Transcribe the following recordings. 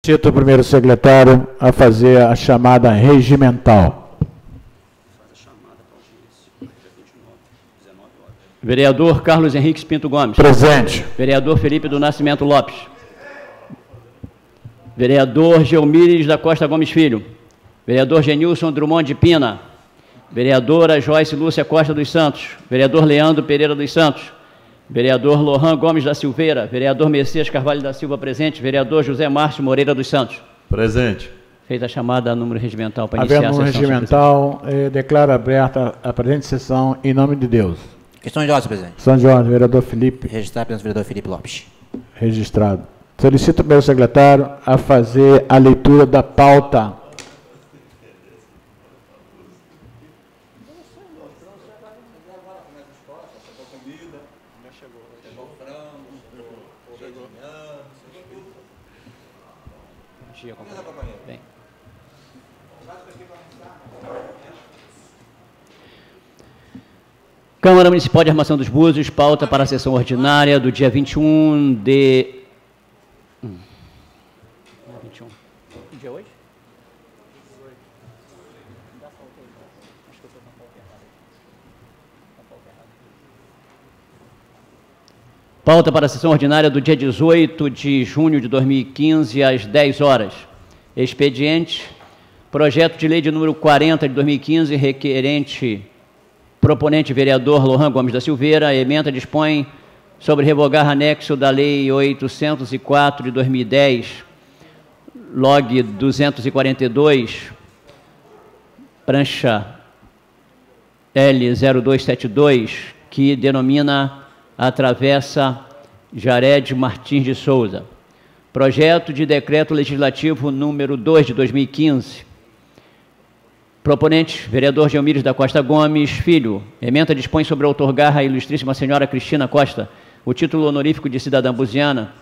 Cito o primeiro secretário a fazer a chamada regimental. Vereador Carlos Henrique Pinto Gomes. Presente. Vereador Felipe do Nascimento Lopes. Vereador Geomires da Costa Gomes Filho. Vereador Genilson Drummond de Pina. Vereadora Joyce Lúcia Costa dos Santos. Vereador Leandro Pereira dos Santos. Vereador Lohan Gomes da Silveira. Vereador Messias Carvalho da Silva, presente. Vereador José Márcio Moreira dos Santos. Presente. Feita a chamada a número regimental para iniciar a Havendo sessão. número regimental, declaro aberta a presente sessão em nome de Deus. Questão de ordem, presidente. São Jorge, vereador Felipe. Registrar apenas o vereador Felipe Lopes. Registrado. Solicito o primeiro secretário a fazer a leitura da pauta. Bem. Câmara Municipal de Armação dos Búzios, pauta para a sessão ordinária do dia 21 de... 21. Que dia é hoje? Pauta para a sessão ordinária do dia 18 de junho de 2015, às 10 horas. Expediente, projeto de lei de número 40 de 2015, requerente, proponente vereador Lohan Gomes da Silveira, ementa dispõe sobre revogar anexo da lei 804 de 2010, log 242, prancha L0272, que denomina a Travessa Jared Martins de Souza. Projeto de decreto legislativo número 2 de 2015. Proponente, vereador Geomires da Costa Gomes Filho. Ementa dispõe sobre outorgar à ilustríssima senhora Cristina Costa o título honorífico de cidadã buziana,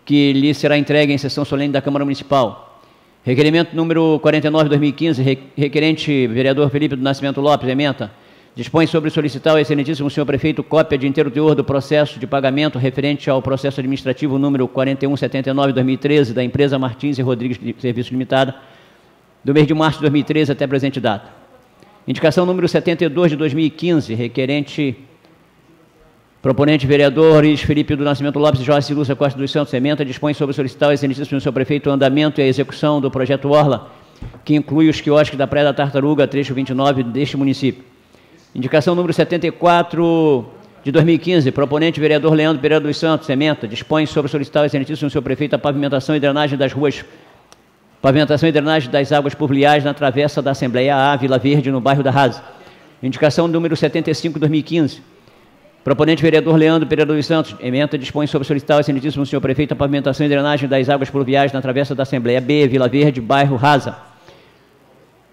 que lhe será entregue em sessão solene da Câmara Municipal. Requerimento número 49 de 2015, requerente vereador Felipe do Nascimento Lopes. Ementa dispõe sobre solicitar ao excelentíssimo senhor prefeito cópia de inteiro teor do processo de pagamento referente ao processo administrativo número 4179/2013 da empresa Martins e Rodrigues de Serviços Limitada, do mês de março de 2013 até a presente data. Indicação número 72 de 2015, requerente, proponente vereadores Felipe do Nascimento Lopes e Joyce Lúcia Costa dos Santos. Ementa dispõe sobre solicitar ao excelentíssimo senhor prefeito o andamento e a execução do projeto Orla, que inclui os quiosques da Praia da Tartaruga, trecho 29 deste município. Indicação número 74 de 2015, proponente vereador Leandro Pereira dos Santos. Ementa dispõe sobre solicitar ao excelentíssimo senhor prefeito a pavimentação e drenagem das ruas, pavimentação e drenagem das águas pluviais na travessa da Assembleia A, Vila Verde, no bairro da Rasa. Indicação número 75 de 2015, proponente vereador Leandro Pereira dos Santos. Ementa dispõe sobre solicitar ao excelentíssimo senhor prefeito a pavimentação e drenagem das águas pluviais na travessa da Assembleia B, Vila Verde, bairro Rasa.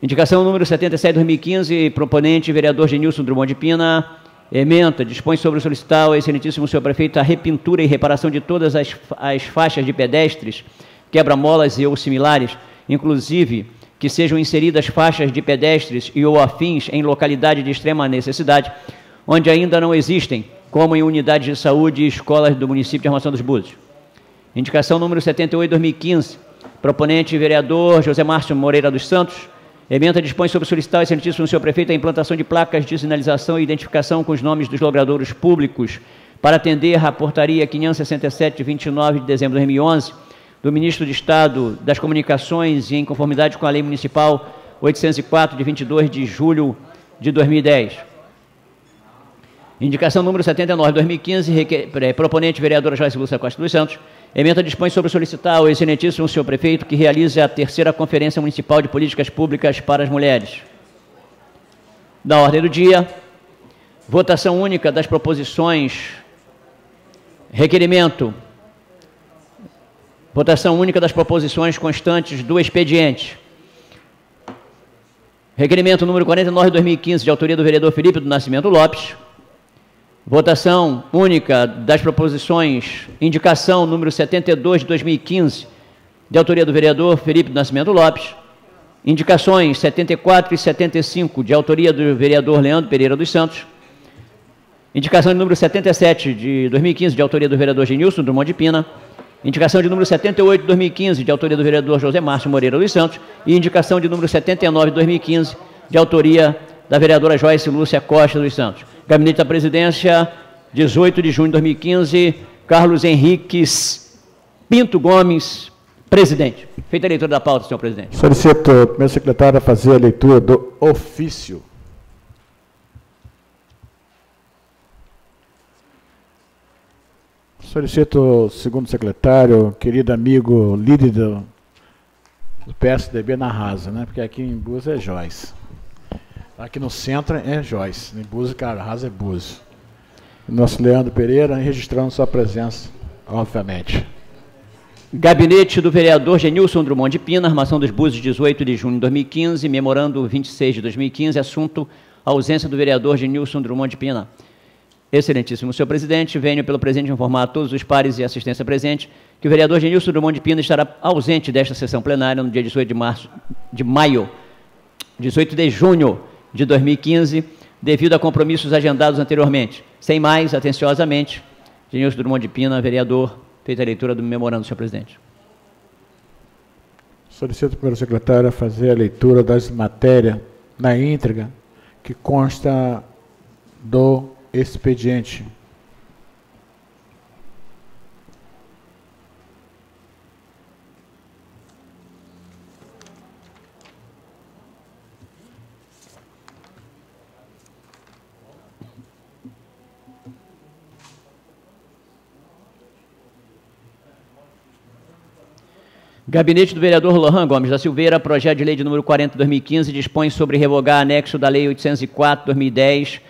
Indicação número 77 de 2015, proponente vereador Genilson Drummond de Pina. Ementa dispõe sobre solicitar ao excelentíssimo senhor prefeito a repintura e reparação de todas as faixas de pedestres, quebra-molas e ou similares, inclusive que sejam inseridas faixas de pedestres e ou afins em localidade de extrema necessidade, onde ainda não existem, como em unidades de saúde e escolas do município de Armação dos Búzios. Indicação número 78 de 2015, proponente vereador José Márcio Moreira dos Santos. Ementa dispõe sobre solicitar ao excelentíssimo senhor prefeito a implantação de placas de sinalização e identificação com os nomes dos logradouros públicos para atender à portaria 567 de 29 de dezembro de 2011 do Ministro de Estado das Comunicações e em conformidade com a Lei Municipal 804 de 22 de julho de 2010. Indicação número 79 de 2015, proponente vereadora Joyce Lúcia Costa dos Santos. Ementa dispõe sobre solicitar ao excelentíssimo senhor prefeito que realize a terceira Conferência Municipal de Políticas Públicas para as Mulheres. Da ordem do dia, votação única das proposições, requerimento, votação única das proposições constantes do expediente. Requerimento número 49 de 2015, de autoria do vereador Felipe do Nascimento Lopes. Votação única das proposições, indicação número 72 de 2015, de autoria do vereador Felipe do Nascimento Lopes. Indicações 74 e 75, de autoria do vereador Leandro Pereira dos Santos. Indicação de número 77 de 2015, de autoria do vereador Genilson Drummond de Pina. Indicação de número 78 de 2015, de autoria do vereador José Márcio Moreira dos Santos, e indicação de número 79 de 2015, de autoria da vereadora Joyce Lúcia Costa dos Santos. Gabinete da Presidência, 18 de junho de 2015, Carlos Henriques Pinto Gomes, presidente. Feita a leitura da pauta, senhor presidente. Solicito o primeiro secretário a fazer a leitura do ofício. Solicito o segundo secretário, querido amigo líder do PSDB na Rasa, né? Porque aqui em Búzios é Joyce. Aqui no centro é Joyce. Em Búzios, cara, Rasa é Búzios. Nosso Leandro Pereira, registrando sua presença, obviamente. Gabinete do vereador Genilson Drummond de Pina, Armação dos Búzios, 18 de junho de 2015, memorando 26 de 2015, assunto ausência do vereador Genilson Drummond de Pina. Excelentíssimo senhor presidente, venho pelo presente informar a todos os pares e assistência presente que o vereador Genilson Drummond de Pina estará ausente desta sessão plenária no dia 18 de junho de 2015, devido a compromissos agendados anteriormente. Sem mais, atenciosamente, Genilson Drummond de Pina, vereador, feita a leitura do memorando, senhor presidente. Solicito ao primeiro secretário a fazer a leitura das matérias na íntegra que consta do expediente. Gabinete do vereador Lohan Gomes da Silveira, projeto de lei de número 40 de 2015, dispõe sobre revogar anexo da lei 804 de 2010,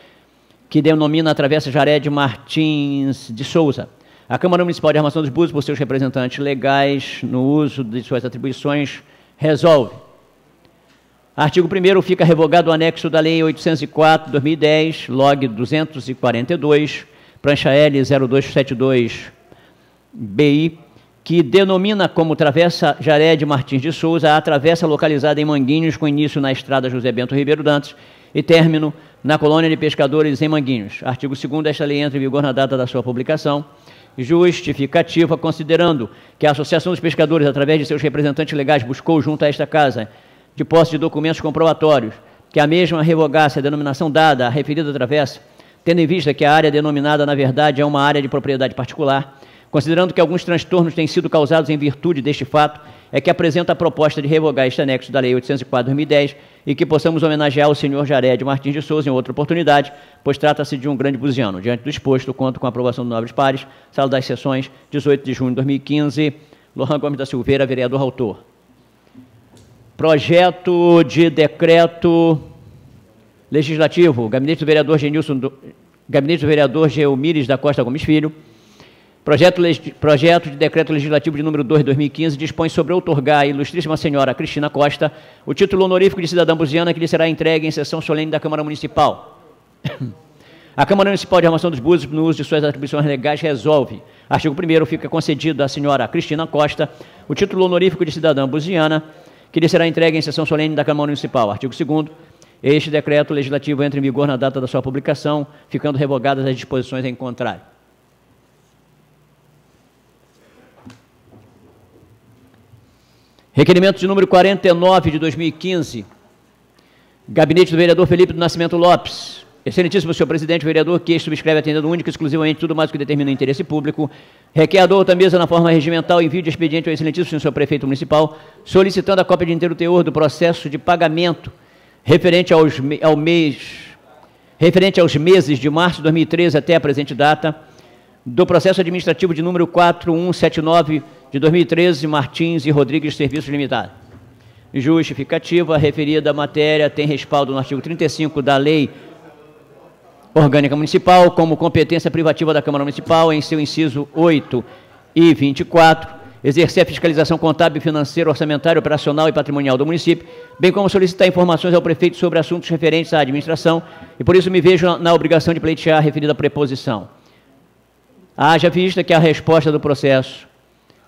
que denomina a Travessa Jaré de Martins de Souza. A Câmara Municipal de Armação dos Búzios, por seus representantes legais, no uso de suas atribuições, resolve. Artigo 1º, fica revogado o anexo da lei 804 de 2010, log 242, prancha L 0272-BI, que denomina como Travessa Jaré de Martins de Souza a travessa localizada em Manguinhos, com início na estrada José Bento Ribeiro Dantas e término na colônia de pescadores em Manguinhos. Artigo 2º, esta lei entra em vigor na data da sua publicação. Justificativa, considerando que a Associação dos Pescadores, através de seus representantes legais, buscou junto a esta Casa, de posse de documentos comprobatórios, que a mesma revogasse a denominação dada à referida travessa, tendo em vista que a área denominada, na verdade, é uma área de propriedade particular, considerando que alguns transtornos têm sido causados em virtude deste fato, é que apresenta a proposta de revogar este anexo da Lei 804 de 2010 e que possamos homenagear o senhor Jaré de Martins de Souza em outra oportunidade, pois trata-se de um grande buziano. Diante do exposto, conto com a aprovação dos nobres pares. Sala das Sessões, 18 de junho de 2015. Lohan Gomes da Silveira, vereador autor. Projeto de decreto legislativo. Gabinete do vereador Gabinete do vereador Geomires da Costa Gomes Filho. Projeto de decreto legislativo de número 2 de 2015 dispõe sobre outorgar à ilustríssima senhora Cristina Costa o título honorífico de cidadã buziana que lhe será entregue em sessão solene da Câmara Municipal. A Câmara Municipal de Armação dos Búzios, no uso de suas atribuições legais, resolve. Artigo 1º, fica concedido à senhora Cristina Costa o título honorífico de cidadã buziana que lhe será entregue em sessão solene da Câmara Municipal. Artigo 2º, este decreto legislativo entra em vigor na data da sua publicação, ficando revogadas as disposições em contrário. Requerimento de número 49 de 2015, Gabinete do vereador Felipe do Nascimento Lopes. Excelentíssimo senhor presidente, o vereador que subscreve atendendo único e exclusivamente tudo mais que determina o interesse público, requer a outra mesa na forma regimental envio de expediente ao excelentíssimo senhor prefeito municipal, solicitando a cópia de inteiro teor do processo de pagamento referente aos meses de março de 2013 até a presente data, do processo administrativo de número 4179 de 2013, Martins e Rodrigues Serviços Limitada. Justificativa, a referida matéria tem respaldo no artigo 35 da Lei Orgânica Municipal, como competência privativa da Câmara Municipal, em seu inciso 8 e 24, exercer a fiscalização contábil, financeira, orçamentária, operacional e patrimonial do município, bem como solicitar informações ao prefeito sobre assuntos referentes à administração, e por isso me vejo na obrigação de pleitear a referida preposição. Haja vista que a resposta do processo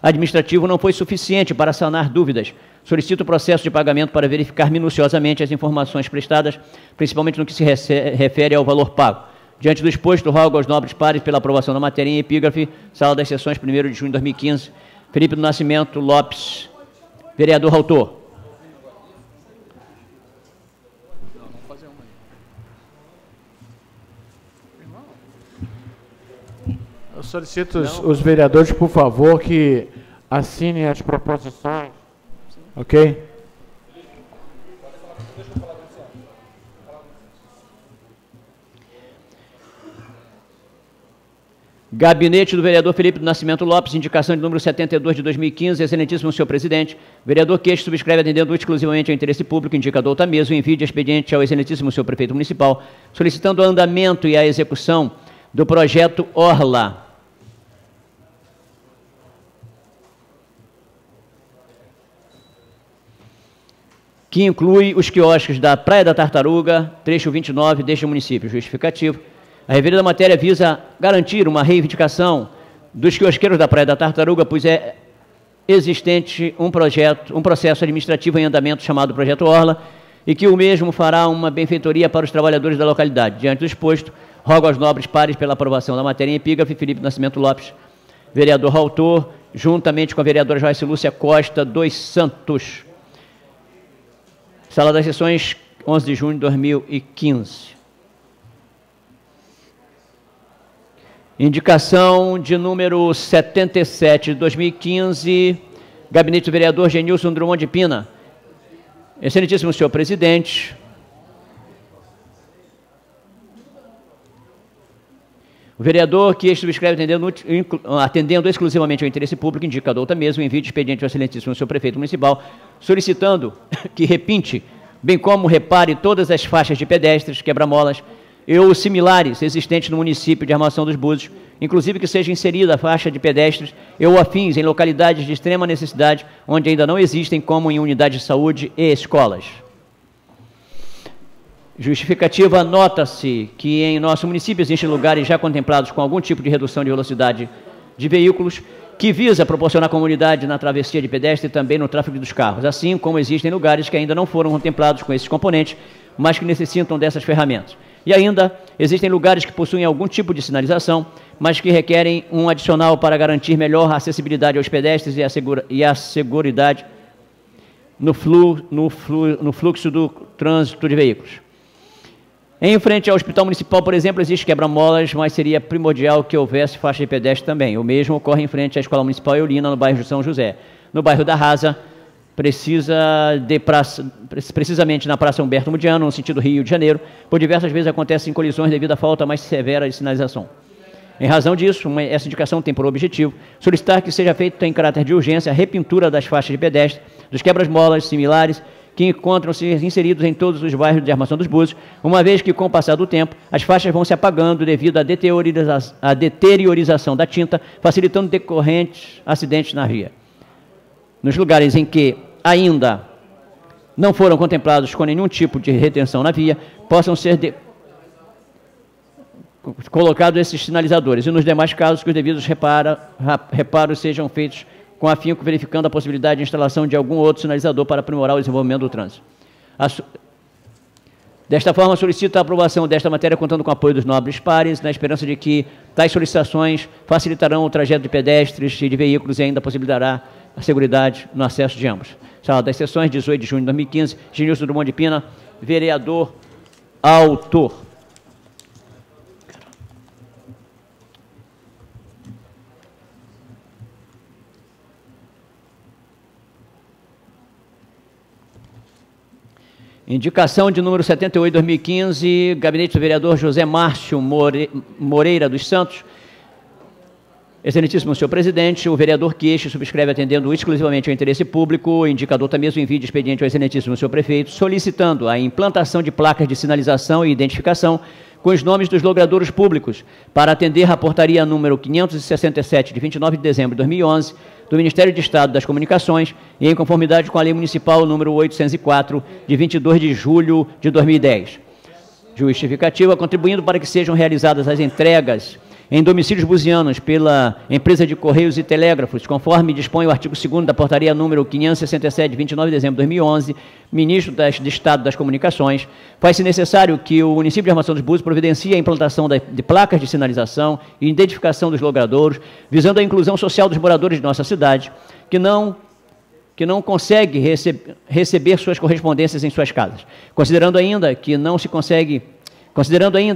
administrativo não foi suficiente para sanar dúvidas. Solicito o processo de pagamento para verificar minuciosamente as informações prestadas, principalmente no que se refere ao valor pago. Diante do exposto, rogo aos nobres pares pela aprovação da matéria em epígrafe, Sala das Sessões, 1º de junho de 2015, Felipe do Nascimento Lopes. Vereador autor. Eu solicito os vereadores, por favor, que assinem as proposições. Ok? Gabinete do vereador Felipe do Nascimento Lopes, indicação de número 72 de 2015, excelentíssimo senhor presidente. Vereador Queixo subscreve atendendo exclusivamente ao interesse público, indicador Tameso, envio de expediente ao excelentíssimo senhor prefeito municipal, solicitando o andamento e a execução do projeto Orla. Que inclui os quiosques da Praia da Tartaruga, trecho 29 deste município. Justificativo. A referida matéria visa garantir uma reivindicação dos quiosqueiros da Praia da Tartaruga, pois é existente um processo administrativo em andamento chamado Projeto Orla, e que o mesmo fará uma benfeitoria para os trabalhadores da localidade. Diante do exposto, rogo aos nobres pares pela aprovação da matéria em epígrafe. Felipe Nascimento Lopes, vereador autor, juntamente com a vereadora Joyce Lúcia Costa dos Santos. Sala das Sessões, 11 de junho de 2015. Indicação de número 77 de 2015, gabinete do vereador Genilson Drummond de Pina. Excelentíssimo senhor presidente, o vereador que subscreve atendendo exclusivamente ao interesse público, indica a douta mesmo, envio de expediente ao excelentíssimo senhor prefeito municipal, solicitando que repinte, bem como repare todas as faixas de pedestres, quebra-molas e os similares existentes no município de Armação dos Búzios, inclusive que seja inserida a faixa de pedestres e ou afins em localidades de extrema necessidade, onde ainda não existem, como em unidades de saúde e escolas. Justificativa, nota-se que em nosso município existem lugares já contemplados com algum tipo de redução de velocidade de veículos, que visa proporcionar à comunidade na travessia de pedestre e também no tráfego dos carros, assim como existem lugares que ainda não foram contemplados com esses componentes, mas que necessitam dessas ferramentas. E ainda existem lugares que possuem algum tipo de sinalização, mas que requerem um adicional para garantir melhor a acessibilidade aos pedestres e a seguridade no fluxo do trânsito de veículos. Em frente ao Hospital Municipal, por exemplo, existe quebra-molas, mas seria primordial que houvesse faixa de pedestre também. O mesmo ocorre em frente à Escola Municipal Eulina, no bairro de São José. No bairro da Rasa, precisamente na Praça Humberto Mudiano, no sentido Rio de Janeiro, por diversas vezes acontecem colisões devido à falta mais severa de sinalização. Em razão disso, essa indicação tem por objetivo solicitar que seja feita em caráter de urgência a repintura das faixas de pedestre, dos quebras-molas similares, que encontram-se inseridos em todos os bairros de Armação dos Búzios, uma vez que, com o passar do tempo, as faixas vão se apagando devido à deteriorização da tinta, facilitando decorrentes acidentes na via. Nos lugares em que ainda não foram contemplados com nenhum tipo de retenção na via, possam ser colocados esses sinalizadores, e nos demais casos que os devidos reparos sejam feitos com afinco, verificando a possibilidade de instalação de algum outro sinalizador para aprimorar o desenvolvimento do trânsito. Desta forma, solicito a aprovação desta matéria contando com o apoio dos nobres pares, na esperança de que tais solicitações facilitarão o trajeto de pedestres e de veículos e ainda possibilitará a seguridade no acesso de ambos. Sala das Sessões, 18 de junho de 2015, Genilson Drummond de Pina, vereador autor. Indicação de número 78, 2015, gabinete do vereador José Márcio Moreira dos Santos. Excelentíssimo senhor presidente, o vereador Queixo subscreve atendendo exclusivamente ao interesse público, indicador também o envio de expediente ao excelentíssimo senhor prefeito, solicitando a implantação de placas de sinalização e identificação com os nomes dos logradouros públicos, para atender a portaria número 567, de 29 de dezembro de 2011, do Ministério de Estado das Comunicações, e em conformidade com a Lei Municipal número 804, de 22 de julho de 2010. Justificativa, contribuindo para que sejam realizadas as entregas em domicílios buzianos pela empresa de Correios e Telégrafos, conforme dispõe o artigo 2º da portaria número 567, de 29 de dezembro de 2011, ministro de Estado das Comunicações, faz-se necessário que o município de Armação dos Búzios providencie a implantação de placas de sinalização e identificação dos logradouros, visando a inclusão social dos moradores de nossa cidade, que não consegue receber suas correspondências em suas casas, considerando ainda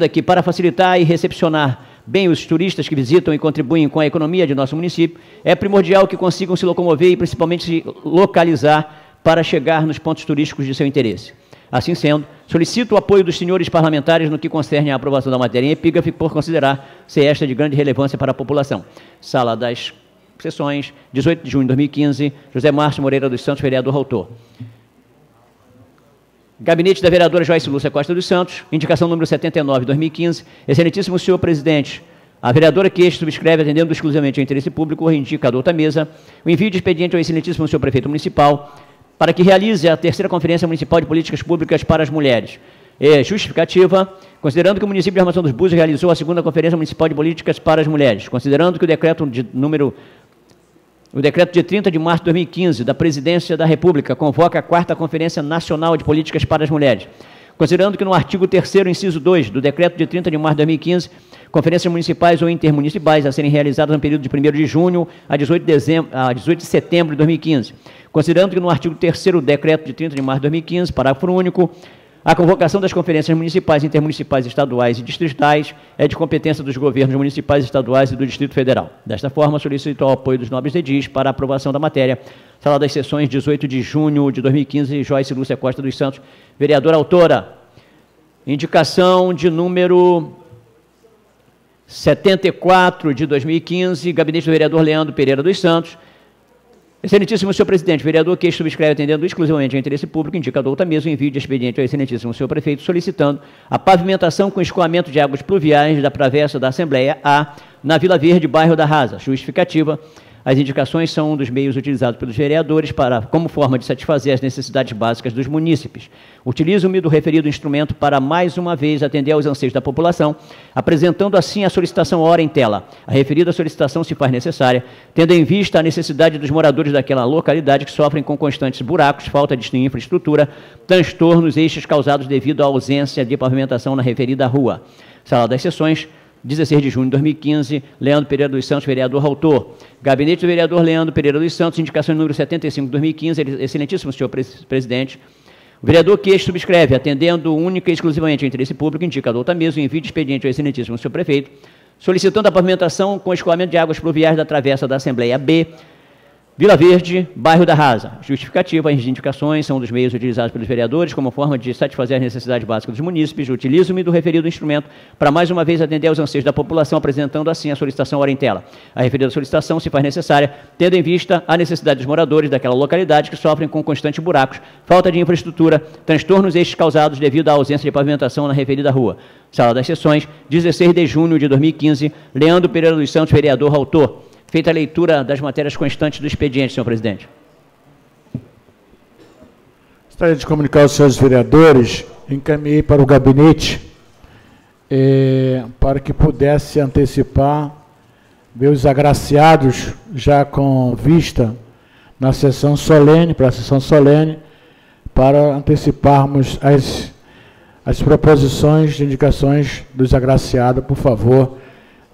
que para facilitar e recepcionar bem os turistas que visitam e contribuem com a economia de nosso município, é primordial que consigam se locomover e principalmente se localizar para chegar nos pontos turísticos de seu interesse. Assim sendo, solicito o apoio dos senhores parlamentares no que concerne à aprovação da matéria em epígrafe, por considerar ser esta de grande relevância para a população. Sala das Sessões, 18 de junho de 2015, José Márcio Moreira dos Santos, vereador autor. Gabinete da vereadora Joyce Lúcia Costa dos Santos, indicação número 79 de 2015. Excelentíssimo senhor presidente, a vereadora que este subscreve, atendendo exclusivamente ao interesse público, indica a outra mesa o envio de expediente ao excelentíssimo senhor prefeito municipal para que realize a terceira Conferência Municipal de Políticas Públicas para as Mulheres. Justificativa, considerando que o município de Armação dos Búzios realizou a segunda Conferência Municipal de Políticas para as Mulheres, considerando que o decreto de 30 de março de 2015 da Presidência da República convoca a 4ª Conferência Nacional de Políticas para as Mulheres, considerando que no artigo 3º, inciso 2 do decreto de 30 de março de 2015, conferências municipais ou intermunicipais a serem realizadas no período de 1º de junho a 18 de setembro de 2015, considerando que no artigo 3º do decreto de 30 de março de 2015, parágrafo único, a convocação das conferências municipais, intermunicipais, estaduais e distritais é de competência dos governos municipais, estaduais e do Distrito Federal. Desta forma, solicito o apoio dos nobres edis para a aprovação da matéria. Sala das Sessões, 18 de junho de 2015, Joyce Lúcia Costa dos Santos, vereadora autora. Indicação de número 74 de 2015, gabinete do vereador Leandro Pereira dos Santos. Excelentíssimo senhor presidente, vereador que subscreve, atendendo exclusivamente ao interesse público, indica a outra mesa o envio de expediente ao excelentíssimo senhor prefeito, solicitando a pavimentação com escoamento de águas pluviais da travessa da Assembleia A, na Vila Verde, bairro da Rasa. Justificativa: as indicações são um dos meios utilizados pelos vereadores como forma de satisfazer as necessidades básicas dos munícipes. Utilizo-me do referido instrumento para, mais uma vez, atender aos anseios da população, apresentando assim a solicitação ora em tela. A referida solicitação se faz necessária, tendo em vista a necessidade dos moradores daquela localidade que sofrem com constantes buracos, falta de infraestrutura, transtornos e estes causados devido à ausência de pavimentação na referida rua. Sala das Sessões, 16 de junho de 2015, Leandro Pereira dos Santos, vereador autor. Gabinete do vereador Leandro Pereira dos Santos, indicação número 75 de 2015, excelentíssimo senhor presidente. O vereador que subscreve, atendendo única e exclusivamente ao interesse público, indica a outra mesa o envio de expediente ao excelentíssimo senhor prefeito, solicitando a pavimentação com escoamento de águas pluviais da travessa da Assembleia B, Vila Verde, bairro da Rasa. Justificativa: as indicações são dos meios utilizados pelos vereadores como forma de satisfazer as necessidades básicas dos munícipes. Utilizo-me do referido instrumento para, mais uma vez, atender aos anseios da população, apresentando assim a solicitação ora em tela. A referida solicitação se faz necessária, tendo em vista a necessidade dos moradores daquela localidade que sofrem com constantes buracos, falta de infraestrutura, transtornos estes causados devido à ausência de pavimentação na referida rua. Sala das Sessões, 16 de junho de 2015, Leandro Pereira dos Santos, vereador autor. Feita a leitura das matérias constantes do expediente, senhor presidente. Gostaria de comunicar aos senhores vereadores, encaminhei para o gabinete para que pudesse antecipar, ver os agraciados já com vista na sessão solene, para a sessão solene, para anteciparmos as proposições de indicações dos agraciados, por favor,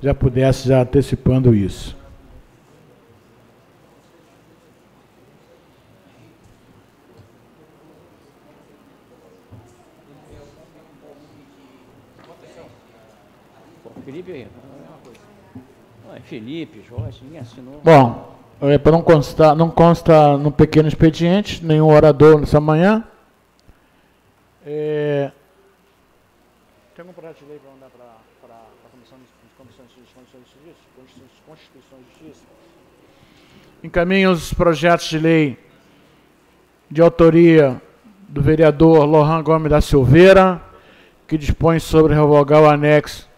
já pudesse já antecipando isso. Felipe aí, Felipe, Jorge, ninguém assinou. Bom, para não consta no pequeno expediente, nenhum orador nessa manhã. Tem algum projeto de lei para mandar para a Comissão de Constituição e Justiça? Encaminho os projetos de lei de autoria do vereador Lohan Gomes da Silveira, que dispõe sobre revogar o anexo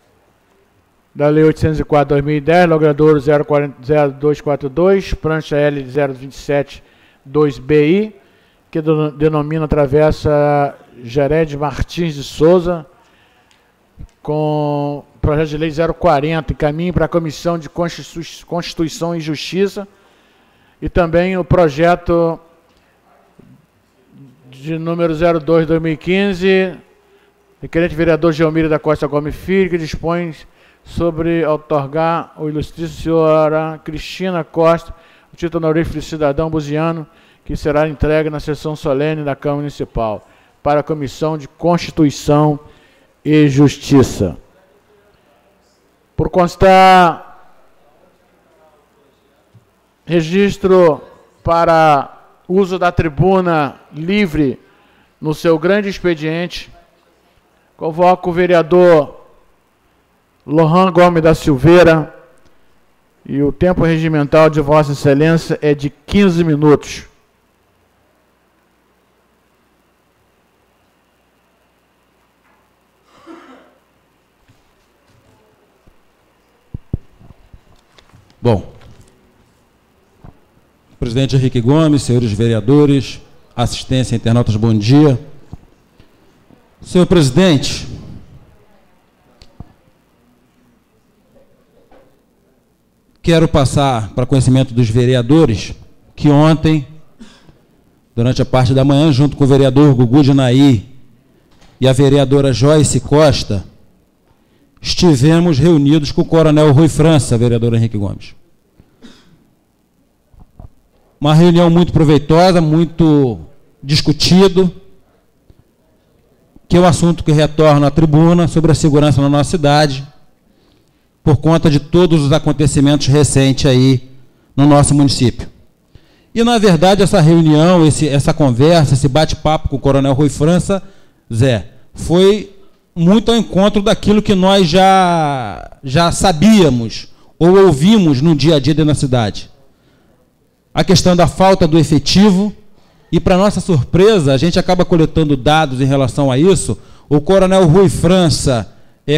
da Lei 804/2010, logrador 0242, prancha L 027-2BI, que denomina a travessa Gered Martins de Souza, com projeto de lei 040 encaminhe para a Comissão de Constituição e Justiça, e também o projeto de número 02/2015, requerente vereador Geomírio da Costa Gomes Filho, que dispõe sobre outorgar ao ilustríssimo senhora Cristina Costa o título honorífico de cidadão buziano, que será entregue na sessão solene da Câmara Municipal para a Comissão de Constituição e Justiça. Por constar, registro para uso da tribuna livre no seu grande expediente, convoco o vereador Lohan Gomes da Silveira, e o tempo regimental de Vossa Excelência é de 15 minutos. Bom, presidente Henrique Gomes, senhores vereadores, assistência, internautas, bom dia. Senhor presidente, quero passar para conhecimento dos vereadores que ontem, durante a parte da manhã, junto com o vereador Gugu de Naí e a vereadora Joyce Costa, estivemos reunidos com o coronel Rui França, vereador Henrique Gomes. Uma reunião muito proveitosa, muito discutido, que é o assunto que retorna à tribuna sobre a segurança na nossa cidade, por conta de todos os acontecimentos recentes aí no nosso município. E, na verdade, essa reunião, essa conversa, esse bate-papo com o coronel Rui França, Zé, foi muito ao encontro daquilo que nós já sabíamos ou ouvimos no dia a dia na cidade. A questão da falta do efetivo, e, para nossa surpresa, a gente acaba coletando dados em relação a isso. O coronel Rui França,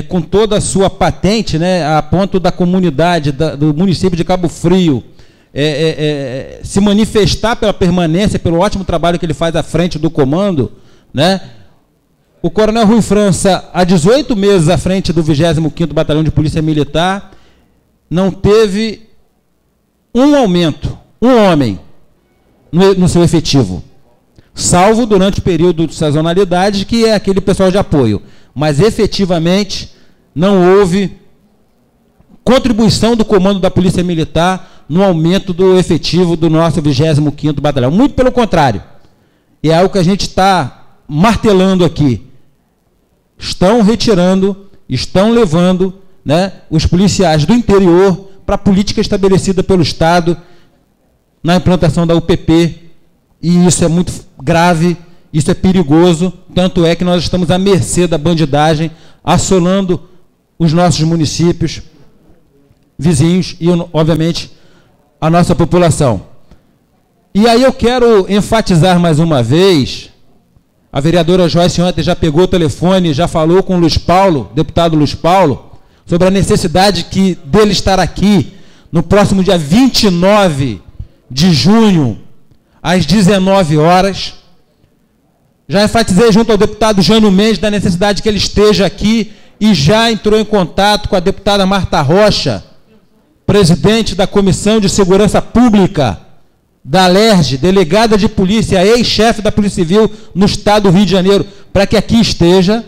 com toda a sua patente, né, a ponto da comunidade do município de Cabo Frio se manifestar pela permanência, pelo ótimo trabalho que ele faz à frente do comando, né? O coronel Rui França, há 18 meses à frente do 25º Batalhão de Polícia Militar, não teve um aumento, um homem, no seu efetivo, salvo durante o período de sazonalidade, que é aquele pessoal de apoio. Mas, efetivamente, não houve contribuição do comando da Polícia Militar no aumento do efetivo do nosso 25º Batalhão. Muito pelo contrário. E é algo que a gente está martelando aqui. Estão retirando, estão levando, né, os policiais do interior para a política estabelecida pelo Estado na implantação da UPP, e isso é muito grave, isso é perigoso, tanto é que nós estamos à mercê da bandidagem, assolando os nossos municípios vizinhos e, obviamente, a nossa população. E aí eu quero enfatizar mais uma vez, a vereadora Joyce ontem já pegou o telefone, já falou com o Luiz Paulo, deputado Luiz Paulo, sobre a necessidade dele estar aqui no próximo dia 29 de junho, às 19 horas. Já enfatizei junto ao deputado Jânio Mendes da necessidade que ele esteja aqui, e já entrou em contato com a deputada Marta Rocha, presidente da Comissão de Segurança Pública da ALERJ, delegada de polícia, ex-chefe da Polícia Civil no estado do Rio de Janeiro, para que aqui esteja.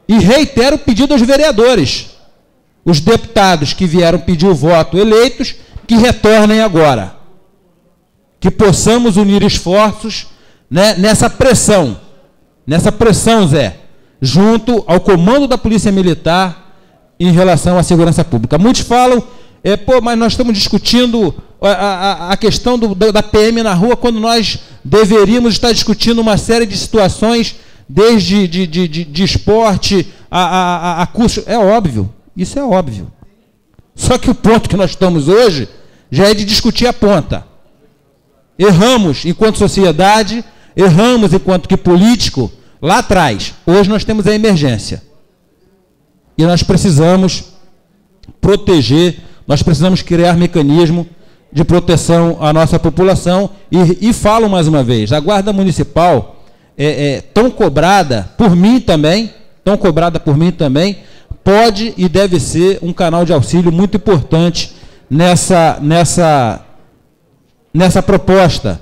E reitero o pedido aos vereadores, os deputados que vieram pedir o voto eleitos, que retornem agora. Que possamos unir esforços, né, nessa pressão, Zé, junto ao comando da Polícia Militar em relação à segurança pública. Muitos falam, mas nós estamos discutindo a questão da PM na rua, quando nós deveríamos estar discutindo uma série de situações, desde de esporte a curso. É óbvio, isso é óbvio. Só que o ponto que nós estamos hoje já é de discutir a ponta. Erramos enquanto sociedade, erramos enquanto que político lá atrás. Hoje nós temos a emergência. E nós precisamos proteger, nós precisamos criar mecanismo de proteção à nossa população. E falo mais uma vez, a Guarda Municipal é tão cobrada por mim também, pode e deve ser um canal de auxílio muito importante nessa proposta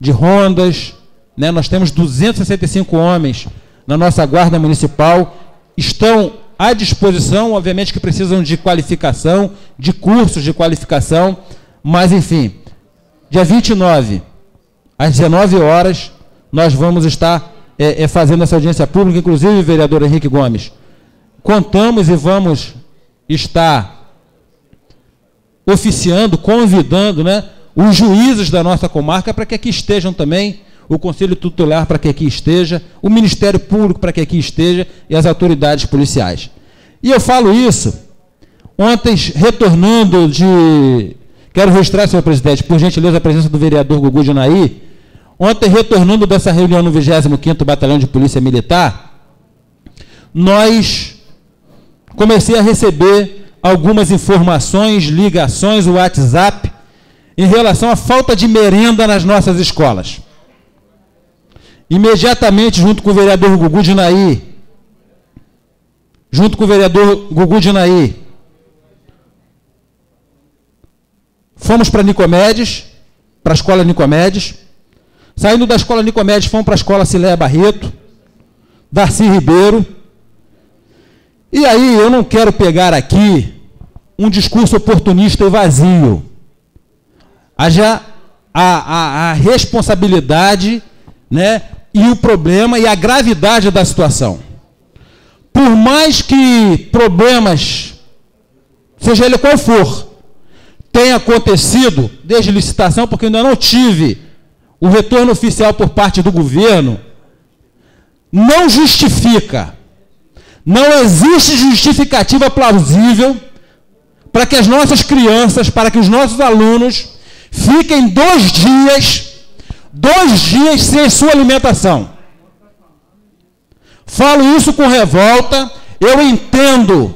de rondas, né? Nós temos 265 homens na nossa guarda municipal, estão à disposição, obviamente que precisam de qualificação, de cursos de qualificação, mas enfim, dia 29, às 19 horas, nós vamos estar fazendo essa audiência pública, inclusive, vereador Henrique Gomes, contamos e vamos estar oficiando, convidando, né, os juízes da nossa comarca para que aqui estejam também, o Conselho Tutelar para que aqui esteja, o Ministério Público para que aqui esteja e as autoridades policiais. E eu falo isso, ontem, retornando de... Quero registrar, senhor presidente, por gentileza, a presença do vereador Gugu de Naí. Ontem, retornando dessa reunião no 25º Batalhão de Polícia Militar, comecei a receber algumas informações, ligações, o WhatsApp, em relação à falta de merenda nas nossas escolas. Imediatamente, junto com o vereador Gugu de Naí, fomos para Nicomedes, para a escola Nicomedes. Saindo da escola Nicomedes, fomos para a escola Cileia Barreto, Darcy Ribeiro. E aí, eu não quero pegar aqui um discurso oportunista e vazio. Haja a responsabilidade, né, e o problema e a gravidade da situação. Por mais que problemas, seja ele qual for, tenha acontecido desde licitação, porque ainda não tive o retorno oficial por parte do governo, não justifica, não existe justificativa plausível para que as nossas crianças, para que os nossos alunos fiquem 2 dias sem sua alimentação. Falo isso com revolta. Eu entendo,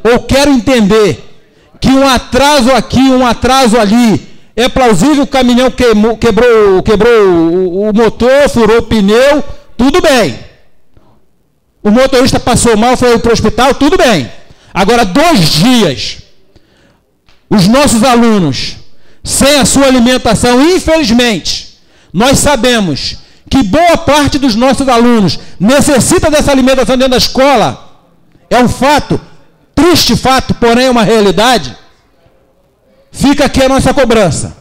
ou quero entender, que um atraso aqui, um atraso ali, é plausível. O caminhão quebrou o motor, furou o pneu, tudo bem. O motorista passou mal, foi para o hospital, tudo bem. Agora, 2 dias, os nossos alunos sem a sua alimentação, infelizmente, nós sabemos que boa parte dos nossos alunos necessita dessa alimentação dentro da escola. É um fato, triste fato, porém é uma realidade. Fica aqui a nossa cobrança.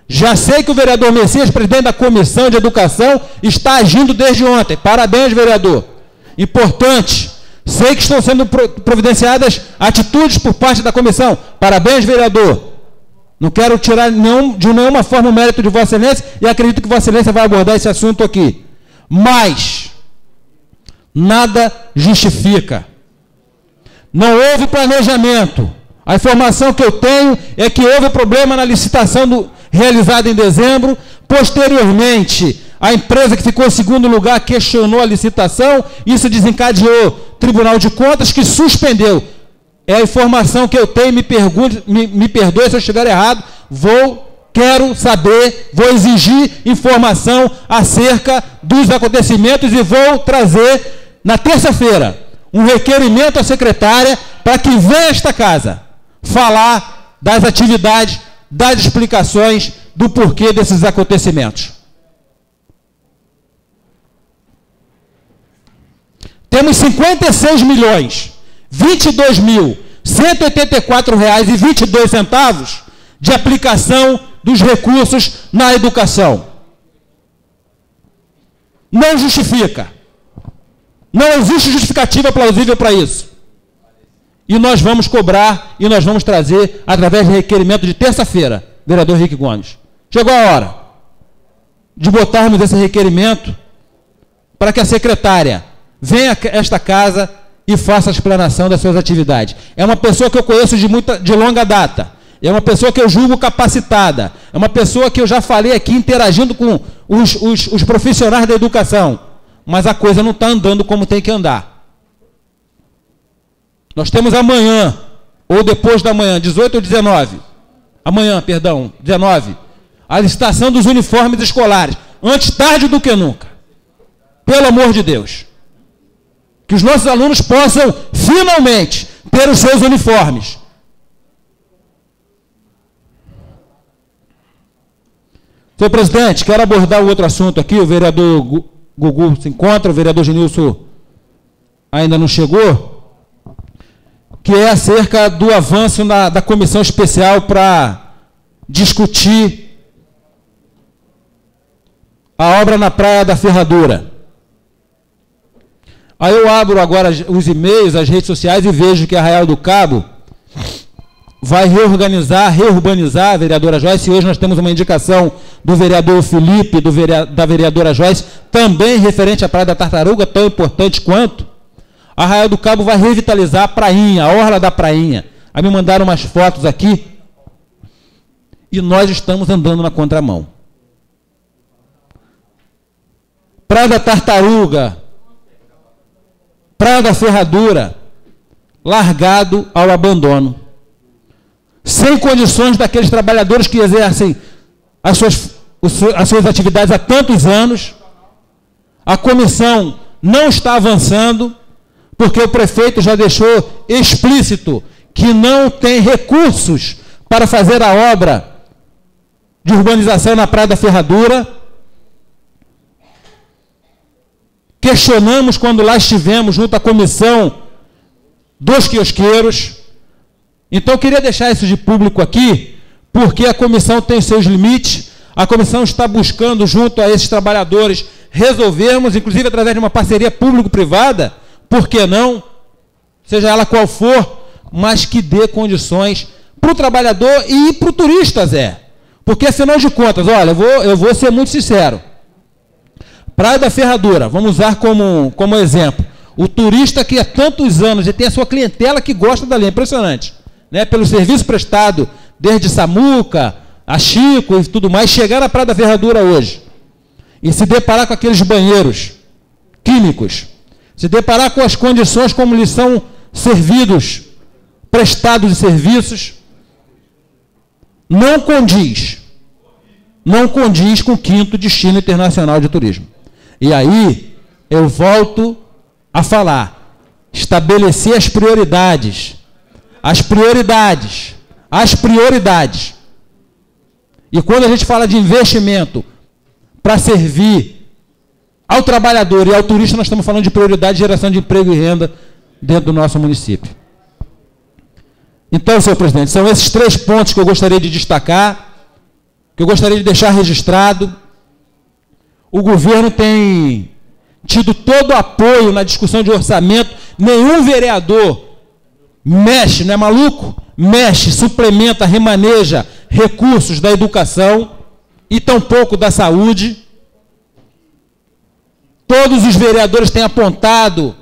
Já sei que o vereador Messias, presidente da Comissão de Educação, está agindo desde ontem. Parabéns, vereador. Importante. Sei que estão sendo providenciadas atitudes por parte da comissão. Parabéns, vereador. Não quero tirar de nenhuma forma o mérito de Vossa Excelência e acredito que Vossa Excelência vai abordar esse assunto aqui. Mas nada justifica. Não houve planejamento. A informação que eu tenho é que houve problema na licitação realizada em dezembro. Posteriormente, a empresa que ficou em segundo lugar questionou a licitação. Isso desencadeou o Tribunal de Contas, que suspendeu. É a informação que eu tenho. Me perdoe se eu estiver errado. Quero saber, vou exigir informação acerca dos acontecimentos e vou trazer na terça-feira um requerimento à secretária para que venha a esta casa falar das atividades, das explicações do porquê desses acontecimentos. Temos 56 milhões, R$ 22.184,22 de aplicação dos recursos na educação. Não justifica. Não existe justificativa plausível para isso. E nós vamos cobrar e nós vamos trazer através de requerimento de terça-feira, vereador Henrique Gomes. Chegou a hora de botarmos esse requerimento para que a secretária venha a esta casa e faça a explanação das suas atividades. É uma pessoa que eu conheço de longa data. É uma pessoa que eu julgo capacitada. É uma pessoa que eu já falei aqui interagindo com os profissionais da educação. Mas a coisa não está andando como tem que andar. Nós temos amanhã, ou depois da manhã, 18 ou 19, amanhã, perdão, 19, a licitação dos uniformes escolares. Antes tarde do que nunca. Pelo amor de Deus. que os nossos alunos possam, finalmente, ter os seus uniformes. Senhor presidente, quero abordar o outro assunto aqui, o vereador Gugu se encontra, o vereador Genilson ainda não chegou, que é acerca do avanço da comissão especial para discutir a obra na Praia da Ferradura. Aí eu abro agora os e-mails, as redes sociais e vejo que Arraial do Cabo vai reurbanizar a vereadora Joyce. Hoje nós temos uma indicação do vereador Felipe, da vereadora Joyce, também referente à Praia da Tartaruga, tão importante quanto. Arraial do Cabo vai revitalizar a prainha, a orla da prainha. Aí me mandaram umas fotos aqui e nós estamos andando na contramão. Praia da Tartaruga, Praia da Ferradura, largado ao abandono. Sem condições daqueles trabalhadores que exercem as suas atividades há tantos anos. A comissão não está avançando, porque o prefeito já deixou explícito que não tem recursos para fazer a obra de urbanização na Praia da Ferradura. Questionamos quando lá estivemos junto à comissão dos quiosqueiros. Então eu queria deixar isso de público aqui, porque a comissão tem seus limites, a comissão está buscando junto a esses trabalhadores resolvermos, inclusive através de uma parceria público-privada, por que não, seja ela qual for, mas que dê condições para o trabalhador e para o turista, Zé. Porque afinal de contas, olha, eu vou ser muito sincero, Praia da Ferradura, vamos usar como exemplo, o turista que há tantos anos e tem a sua clientela que gosta dali, é impressionante, né? Pelo serviço prestado, desde Samuca, a Chico e tudo mais, chegar na Praia da Ferradura hoje e se deparar com aqueles banheiros químicos, se deparar com as condições como lhes são servidos, prestados de serviços, não condiz com o 5º Destino Internacional de Turismo. E aí, eu volto a falar, estabelecer as prioridades. E quando a gente fala de investimento para servir ao trabalhador e ao turista, nós estamos falando de prioridade de geração de emprego e renda dentro do nosso município. Então, senhor presidente, são esses 3 pontos que eu gostaria de destacar, que eu gostaria de deixar registrado. O governo tem tido todo o apoio na discussão de orçamento, nenhum vereador mexe, não é maluco? Mexe, suplementa, remaneja recursos da educação e tampouco da saúde. Todos os vereadores têm apontado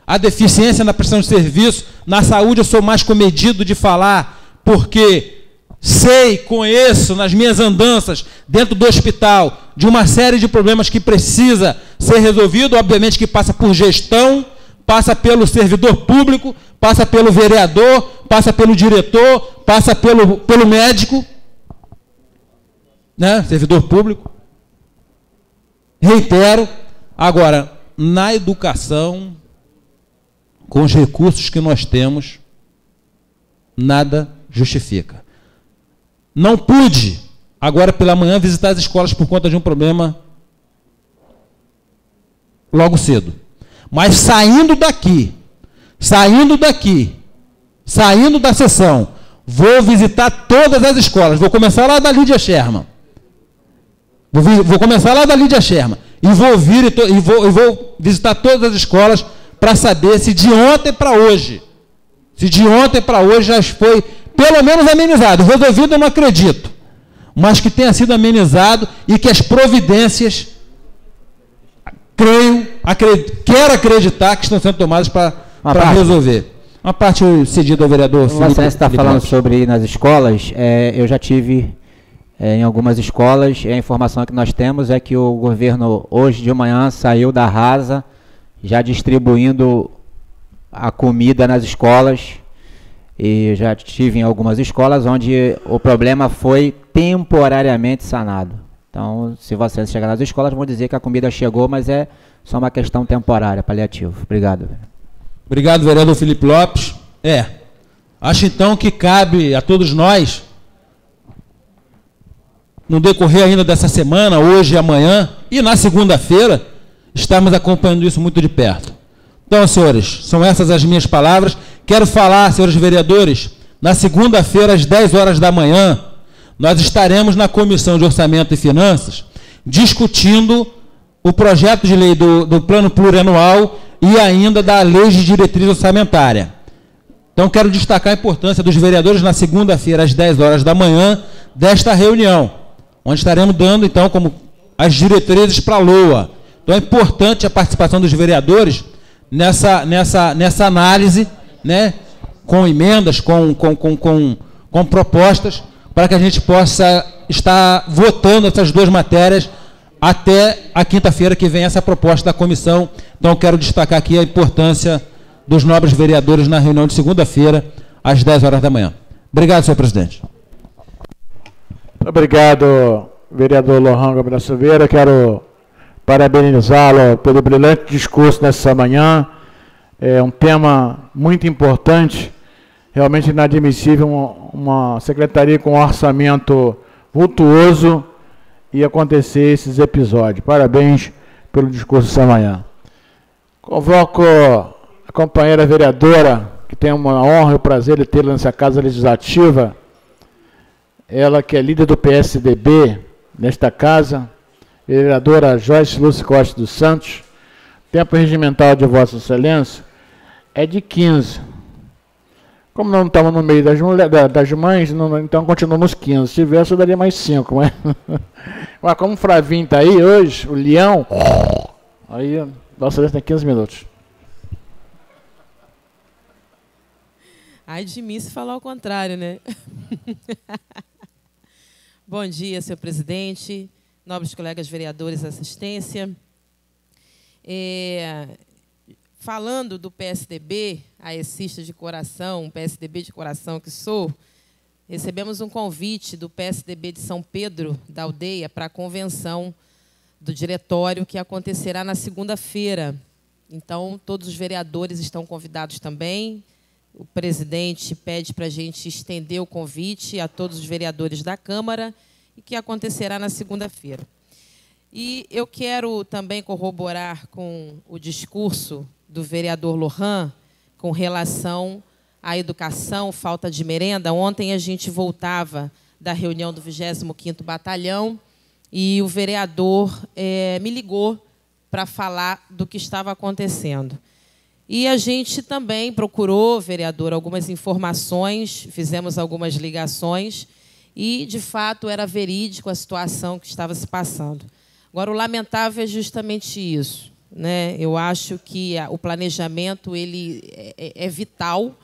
a deficiência na prestação de serviço. Na saúde eu sou mais comedido de falar, porque sei, conheço nas minhas andanças dentro do hospital de uma série de problemas que precisa ser resolvido, obviamente que passa por gestão, passa pelo servidor público, passa pelo vereador, passa pelo diretor, passa pelo médico, né? Servidor público. Reitero, agora, na educação, com os recursos que nós temos, nada justifica. Não pude, agora pela manhã, visitar as escolas por conta de um problema logo cedo. Mas saindo da sessão, vou visitar todas as escolas. Vou começar lá da Lídia Sherman. Vou começar lá da Lídia Sherman. E vou visitar todas as escolas para saber se de ontem para hoje, já foi pelo menos amenizado. Resolvido eu não acredito, mas que tenha sido amenizado e que as providências, quero acreditar que estão sendo tomadas para resolver. Uma parte cedida ao vereador Felipe. Você está falando sobre ir nas escolas, eu já tive em algumas escolas, e a informação que nós temos é que o governo hoje de manhã saiu da Rasa, já distribuindo a comida nas escolas, e já tive em algumas escolas onde o problema foi temporariamente sanado. Então, se você chegar nas escolas, vão dizer que a comida chegou, mas é só uma questão temporária, paliativo. Obrigado. Obrigado, vereador Felipe Lopes. Acho então que cabe a todos nós, no decorrer ainda dessa semana, hoje e amanhã, e na segunda-feira, estarmos acompanhando isso muito de perto. Então, senhores, são essas as minhas palavras. Quero falar, senhores vereadores, na segunda-feira, às 10 horas da manhã, nós estaremos na Comissão de Orçamento e Finanças discutindo o projeto de lei do Plano Plurianual e ainda da Lei de Diretriz Orçamentária. Então, quero destacar a importância dos vereadores na segunda-feira, às 10 horas da manhã, desta reunião, onde estaremos dando, então, como as diretrizes para a LOA. Então, é importante a participação dos vereadores nessa análise, né, com emendas, com propostas, para que a gente possa estar votando essas duas matérias até a quinta-feira que vem essa proposta da comissão. Então, quero destacar aqui a importância dos nobres vereadores na reunião de segunda-feira, às 10 horas da manhã. Obrigado, senhor presidente. Obrigado, vereador Lohan Gabriel Silveira. Quero parabenizá-lo pelo brilhante discurso nessa manhã. É um tema muito importante, realmente inadmissível uma secretaria com orçamento vultuoso e acontecer esses episódios. Parabéns pelo discurso essa manhã. Convoco a companheira vereadora, que tem uma honra e o prazer de tê-la nessa Casa Legislativa, ela que é líder do PSDB nesta casa, vereadora Joyce Lúcia Costa dos Santos. Tempo regimental de Vossa Excelência é de 15. Como não estamos no meio das mães, então continuamos nos 15. Se tivesse, eu daria mais 5. Mas como o Flavinho está aí hoje, o Leão, aí Vossa Excelência tem 15 minutos. Ai de mim se falar o contrário, né? Bom dia, senhor presidente, nobres colegas vereadores da assistência. Falando do PSDB, aecista de coração, um PSDB de coração que sou, recebemos um convite do PSDB de São Pedro, da Aldeia, para a convenção do diretório que acontecerá na segunda-feira. Então, todos os vereadores estão convidados também. O presidente pede para a gente estender o convite a todos os vereadores da Câmara e que acontecerá na segunda-feira. E eu quero também corroborar com o discurso do vereador Lohan com relação à educação, falta de merenda. Ontem a gente voltava da reunião do 25º Batalhão e o vereador me ligou para falar do que estava acontecendo. E a gente também procurou, vereador, algumas informações, fizemos algumas ligações e, de fato, era verídico a situação que estava se passando. Agora, o lamentável é justamente isso, né? Eu acho que o planejamento ele é vital,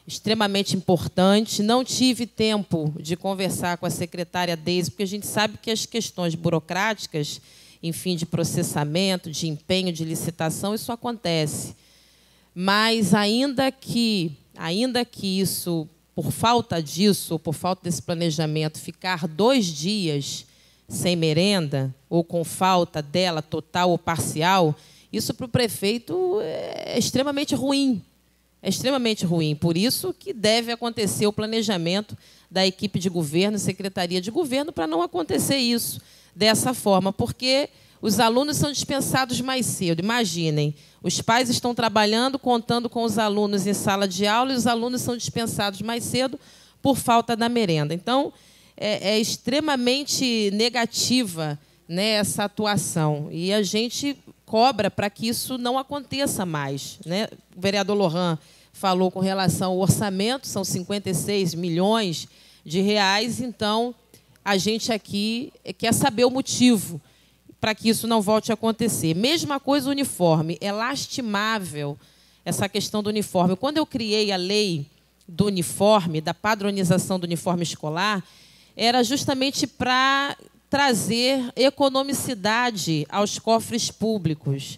extremamente importante. Não tive tempo de conversar com a secretária Deise, porque a gente sabe que as questões burocráticas, enfim, de processamento, de empenho, de licitação, isso acontece. Mas, ainda que isso, por falta disso, por falta desse planejamento, ficar 2 dias sem merenda, ou com falta dela total ou parcial, isso para o prefeito é extremamente ruim. É extremamente ruim. Por isso que deve acontecer o planejamento da equipe de governo, secretaria de governo, para não acontecer isso dessa forma, porque os alunos são dispensados mais cedo. Imaginem, os pais estão trabalhando, contando com os alunos em sala de aula, e os alunos são dispensados mais cedo por falta da merenda. Então, é extremamente negativa, né, essa atuação. E a gente cobra para que isso não aconteça mais, né? O vereador Lohan falou com relação ao orçamento, são 56 milhões de reais, então a gente aqui quer saber o motivo para que isso não volte a acontecer. Mesma coisa o uniforme. É lastimável essa questão do uniforme. Quando eu criei a lei do uniforme, da padronização do uniforme escolar, era justamente para trazer economicidade aos cofres públicos,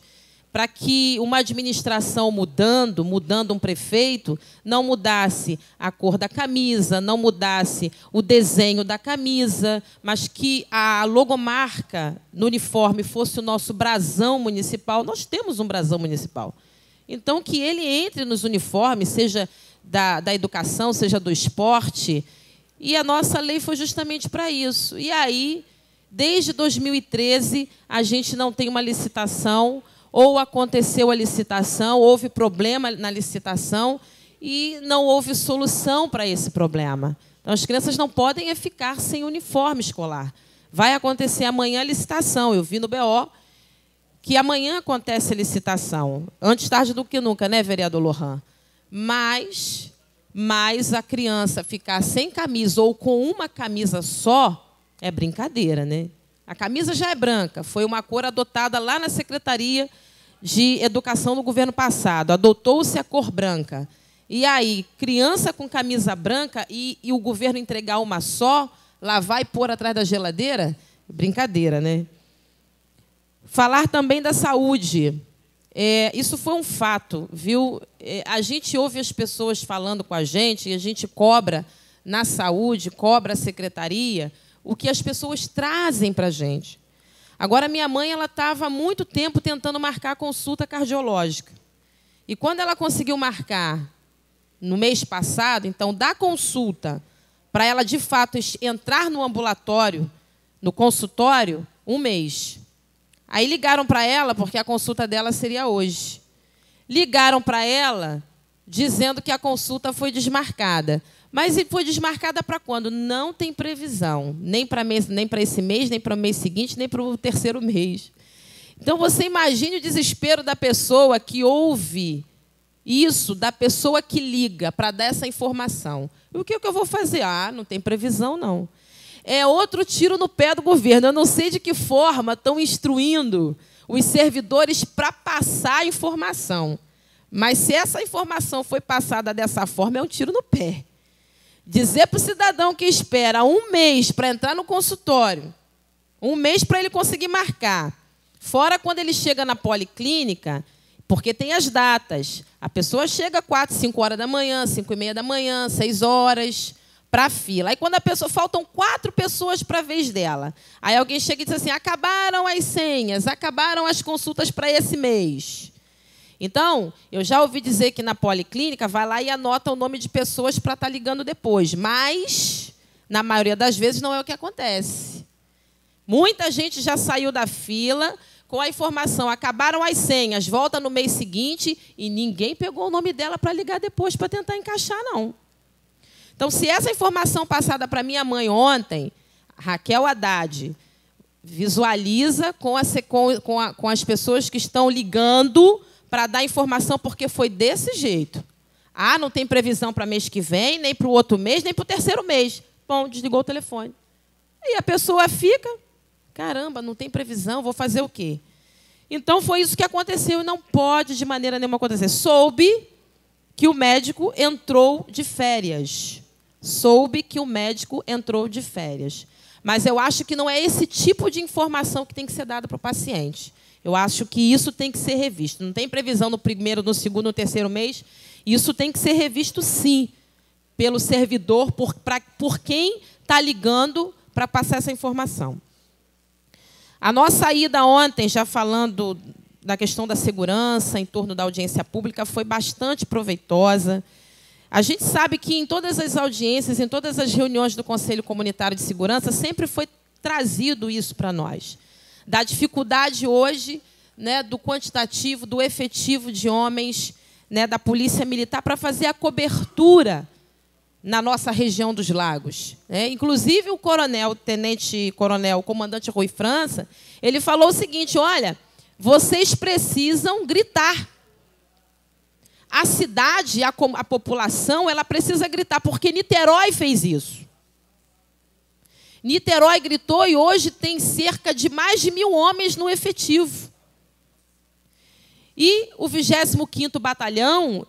para que uma administração mudando um prefeito, não mudasse a cor da camisa, não mudasse o desenho da camisa, mas que a logomarca no uniforme fosse o nosso brasão municipal. Nós temos um brasão municipal. Então, que ele entre nos uniformes, seja da educação, seja do esporte, e a nossa lei foi justamente para isso. E aí, desde 2013, a gente não tem uma licitação, ou aconteceu a licitação, houve problema na licitação, e não houve solução para esse problema. Então, as crianças não podem ficar sem uniforme escolar. Vai acontecer amanhã a licitação. Eu vi no BO que amanhã acontece a licitação. Antes tarde do que nunca, né, vereador Lohan? Mas a criança ficar sem camisa ou com uma camisa só é brincadeira, né? A camisa já é branca. Foi uma cor adotada lá na Secretaria de Educação do governo passado. Adotou-se a cor branca. E aí, criança com camisa branca e o governo entregar uma só, lavar e pôr atrás da geladeira? Brincadeira, né? Falar também da saúde. Isso foi um fato, viu? A gente ouve as pessoas falando com a gente e a gente cobra na saúde, cobra a secretaria, o que as pessoas trazem para a gente. Agora, minha mãe estava há muito tempo tentando marcar a consulta cardiológica. E quando ela conseguiu marcar no mês passado, então, da consulta, para ela, de fato, entrar no ambulatório, no consultório, 1 mês. Aí ligaram para ela, porque a consulta dela seria hoje. Ligaram para ela dizendo que a consulta foi desmarcada. Mas foi desmarcada para quando? Não tem previsão. Nem para esse mês, nem para o mês seguinte, nem para o 3º mês. Então, você imagine o desespero da pessoa que ouve isso, da pessoa que liga para dar essa informação. E o que eu vou fazer? Não tem previsão, não. É outro tiro no pé do governo. Eu não sei de que forma estão instruindo os servidores para passar a informação. Mas, se essa informação foi passada dessa forma, é um tiro no pé. Dizer para o cidadão que espera 1 mês para entrar no consultório, 1 mês para ele conseguir marcar, fora quando ele chega na policlínica, porque tem as datas. A pessoa chega 4, 5 horas da manhã, 5 e meia da manhã, 6 horas, para a fila. Aí, quando a pessoa, faltam 4 pessoas para a vez dela. Aí alguém chega e diz assim, acabaram as senhas, acabaram as consultas para esse mês. Então, eu já ouvi dizer que na policlínica vai lá e anota o nome de pessoas para estar ligando depois. Mas, na maioria das vezes, não é o que acontece. Muita gente já saiu da fila com a informação, acabaram as senhas, volta no mês seguinte e ninguém pegou o nome dela para ligar depois para tentar encaixar, não. Então, se essa informação passada para minha mãe ontem, Raquel Haddad, visualiza com as pessoas que estão ligando para dar informação, porque foi desse jeito. Não tem previsão para mês que vem, nem para o outro mês, nem para o 3º mês. Bom, desligou o telefone. E a pessoa fica, caramba, não tem previsão, vou fazer o quê? Então, foi isso que aconteceu e não pode de maneira nenhuma acontecer. Soube que o médico entrou de férias. Mas eu acho que não é esse tipo de informação que tem que ser dada para o paciente. Eu acho que isso tem que ser revisto. Não tem previsão no 1º, no 2º, no 3º mês. Isso tem que ser revisto, sim, pelo servidor, por quem está ligando para passar essa informação. A nossa ida ontem, já falando da questão da segurança, em torno da audiência pública, foi bastante proveitosa. A gente sabe que em todas as audiências, em todas as reuniões do Conselho Comunitário de Segurança, sempre foi trazido isso para nós. Da dificuldade hoje, né, do quantitativo, do efetivo de homens, né, da Polícia Militar para fazer a cobertura na nossa região dos Lagos. Inclusive, o tenente-coronel, o comandante Rui França, ele falou o seguinte, olha, vocês precisam gritar. A cidade, a população, ela precisa gritar, porque Niterói fez isso. Niterói gritou e hoje tem cerca de mais de 1.000 homens no efetivo. E o 25º Batalhão,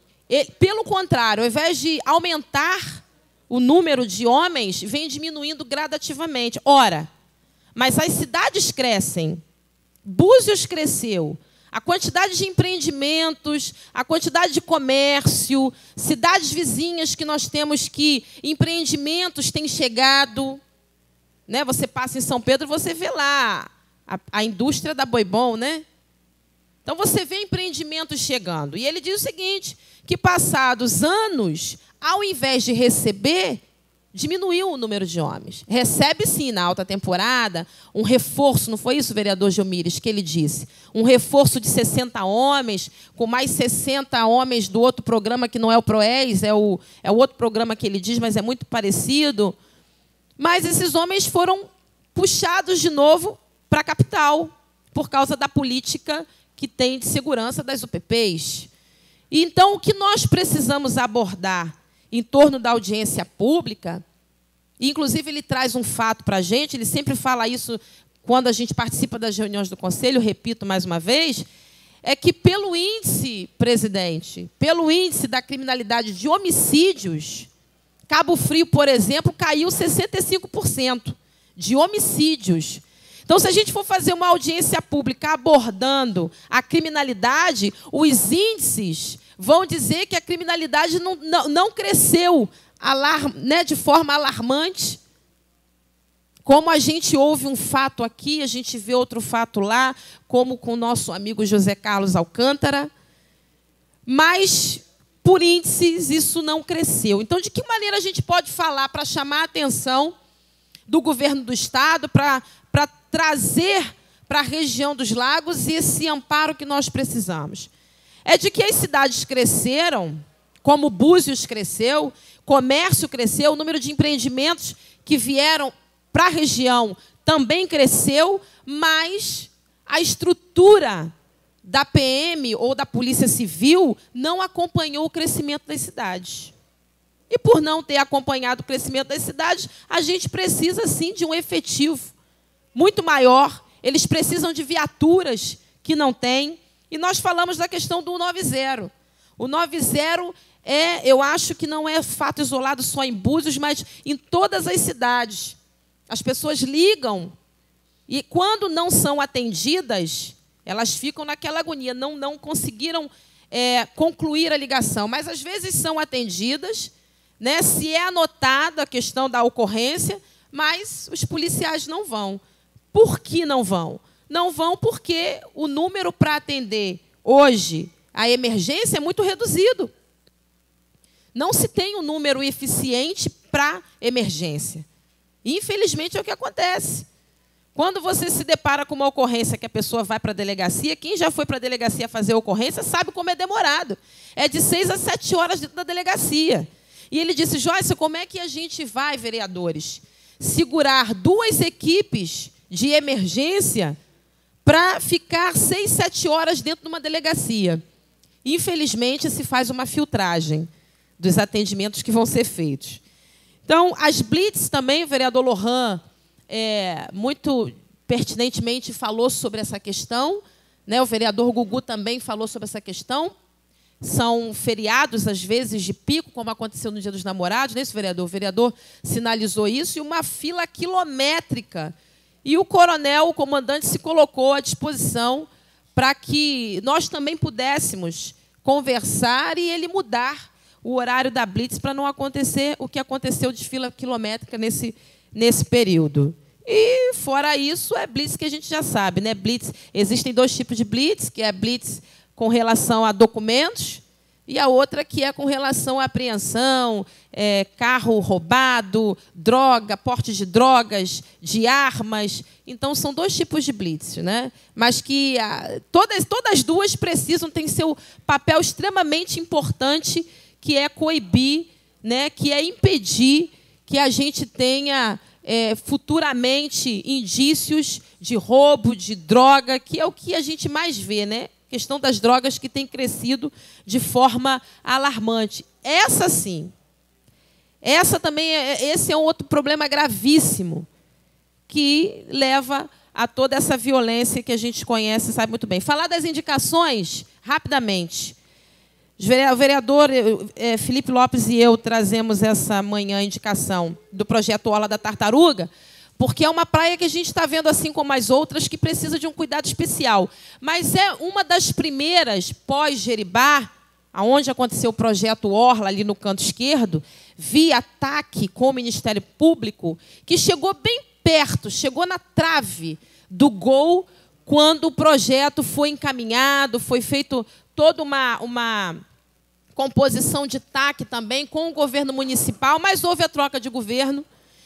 pelo contrário, ao invés de aumentar o número de homens, vem diminuindo gradativamente. Ora, mas as cidades crescem. Búzios cresceu. A quantidade de empreendimentos, a quantidade de comércio, cidades vizinhas que nós temos que empreendimentos têm chegado. Né? Você passa em São Pedro, você vê lá a indústria da Boibon, né? Então, você vê empreendimentos chegando. E ele diz o seguinte, que passados anos, ao invés de receber, diminuiu o número de homens. Recebe, sim, na alta temporada, um reforço, não foi isso, vereador Gilmires, que ele disse? Um reforço de 60 homens, com mais 60 homens do outro programa, que não é o PROES, é o outro programa que ele diz, mas é muito parecido. Mas esses homens foram puxados de novo para a capital, por causa da política que tem de segurança das UPPs. E, então, o que nós precisamos abordar em torno da audiência pública, e, inclusive, ele traz um fato para a gente, ele sempre fala isso quando a gente participa das reuniões do Conselho, repito mais uma vez, é que pelo índice, presidente, pelo índice da criminalidade de homicídios, Cabo Frio, por exemplo, caiu 65% de homicídios. Então, se a gente for fazer uma audiência pública abordando a criminalidade, os índices vão dizer que a criminalidade não cresceu de forma alarmante. Como a gente ouve um fato aqui, a gente vê outro fato lá, como com o nosso amigo José Carlos Alcântara. Mas, por índices, isso não cresceu. Então, de que maneira a gente pode falar para chamar a atenção do governo do Estado, para trazer para a região dos lagos esse amparo que nós precisamos? É de que as cidades cresceram, como Búzios cresceu, comércio cresceu, o número de empreendimentos que vieram para a região também cresceu, mas a estrutura da PM ou da Polícia Civil não acompanhou o crescimento das cidades. E, por não ter acompanhado o crescimento das cidades, a gente precisa, sim, de um efetivo muito maior. Eles precisam de viaturas que não têm. E nós falamos da questão do 90. O 90 eu acho que não é fato isolado só em Búzios, mas em todas as cidades. As pessoas ligam e, quando não são atendidas, elas ficam naquela agonia, não conseguiram concluir a ligação. Mas, às vezes, são atendidas, né, se é anotada a questão da ocorrência, mas os policiais não vão. Por que não vão? Não vão porque o número para atender hoje a emergência é muito reduzido. Não se tem um número eficiente para emergência. Infelizmente, é o que acontece. Quando você se depara com uma ocorrência que a pessoa vai para a delegacia, quem já foi para a delegacia fazer ocorrência sabe como é demorado. É de 6 a 7 horas dentro da delegacia. E ele disse, Joyce, como é que a gente vai, vereadores, segurar 2 equipes de emergência para ficar 6, 7 horas dentro de uma delegacia? Infelizmente, se faz uma filtragem dos atendimentos que vão ser feitos. Então, as blitz também, o vereador Lohan muito pertinentemente falou sobre essa questão, né? O vereador Gugu também falou sobre essa questão. São feriados, às vezes, de pico, como aconteceu no Dia dos Namorados, né, vereador? O vereador sinalizou isso, e uma fila quilométrica. E o coronel, o comandante, se colocou à disposição para que nós também pudéssemos conversar e ele mudar o horário da blitz para não acontecer o que aconteceu de fila quilométrica nesse período. E, fora isso, é blitz que a gente já sabe, né? Blitz, existem 2 tipos de blitz, que é a blitz com relação a documentos, e a outra que é com relação à apreensão, carro roubado, droga, porte de drogas, de armas. Então, são 2 tipos de blitz, né? Mas que todas as duas precisam, tem seu papel extremamente importante, que é coibir, né? Que é impedir que a gente tenha futuramente indícios de roubo, de droga, que é o que a gente mais vê, né? A questão das drogas que tem crescido de forma alarmante. Essa, sim. Essa também esse é um outro problema gravíssimo que leva a toda essa violência que a gente conhece e sabe muito bem. Falar das indicações, rapidamente. O vereador Felipe Lopes e eu trazemos essa manhã a indicação do projeto Orla da Tartaruga, porque é uma praia que a gente está vendo, assim como as outras, que precisa de um cuidado especial. Mas é uma das primeiras, pós-Jeribá, onde aconteceu o projeto Orla, ali no canto esquerdo, via ataque com o Ministério Público, que chegou bem perto, chegou na trave do gol quando o projeto foi encaminhado, foi feito toda uma composição de TAC também com o governo municipal, mas houve a troca de governo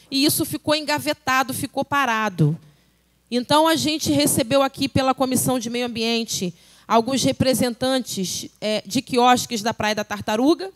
e isso ficou engavetado, ficou parado. Então, a gente recebeu aqui pela Comissão de Meio Ambiente alguns representantes de quiosques da Praia da Tartaruga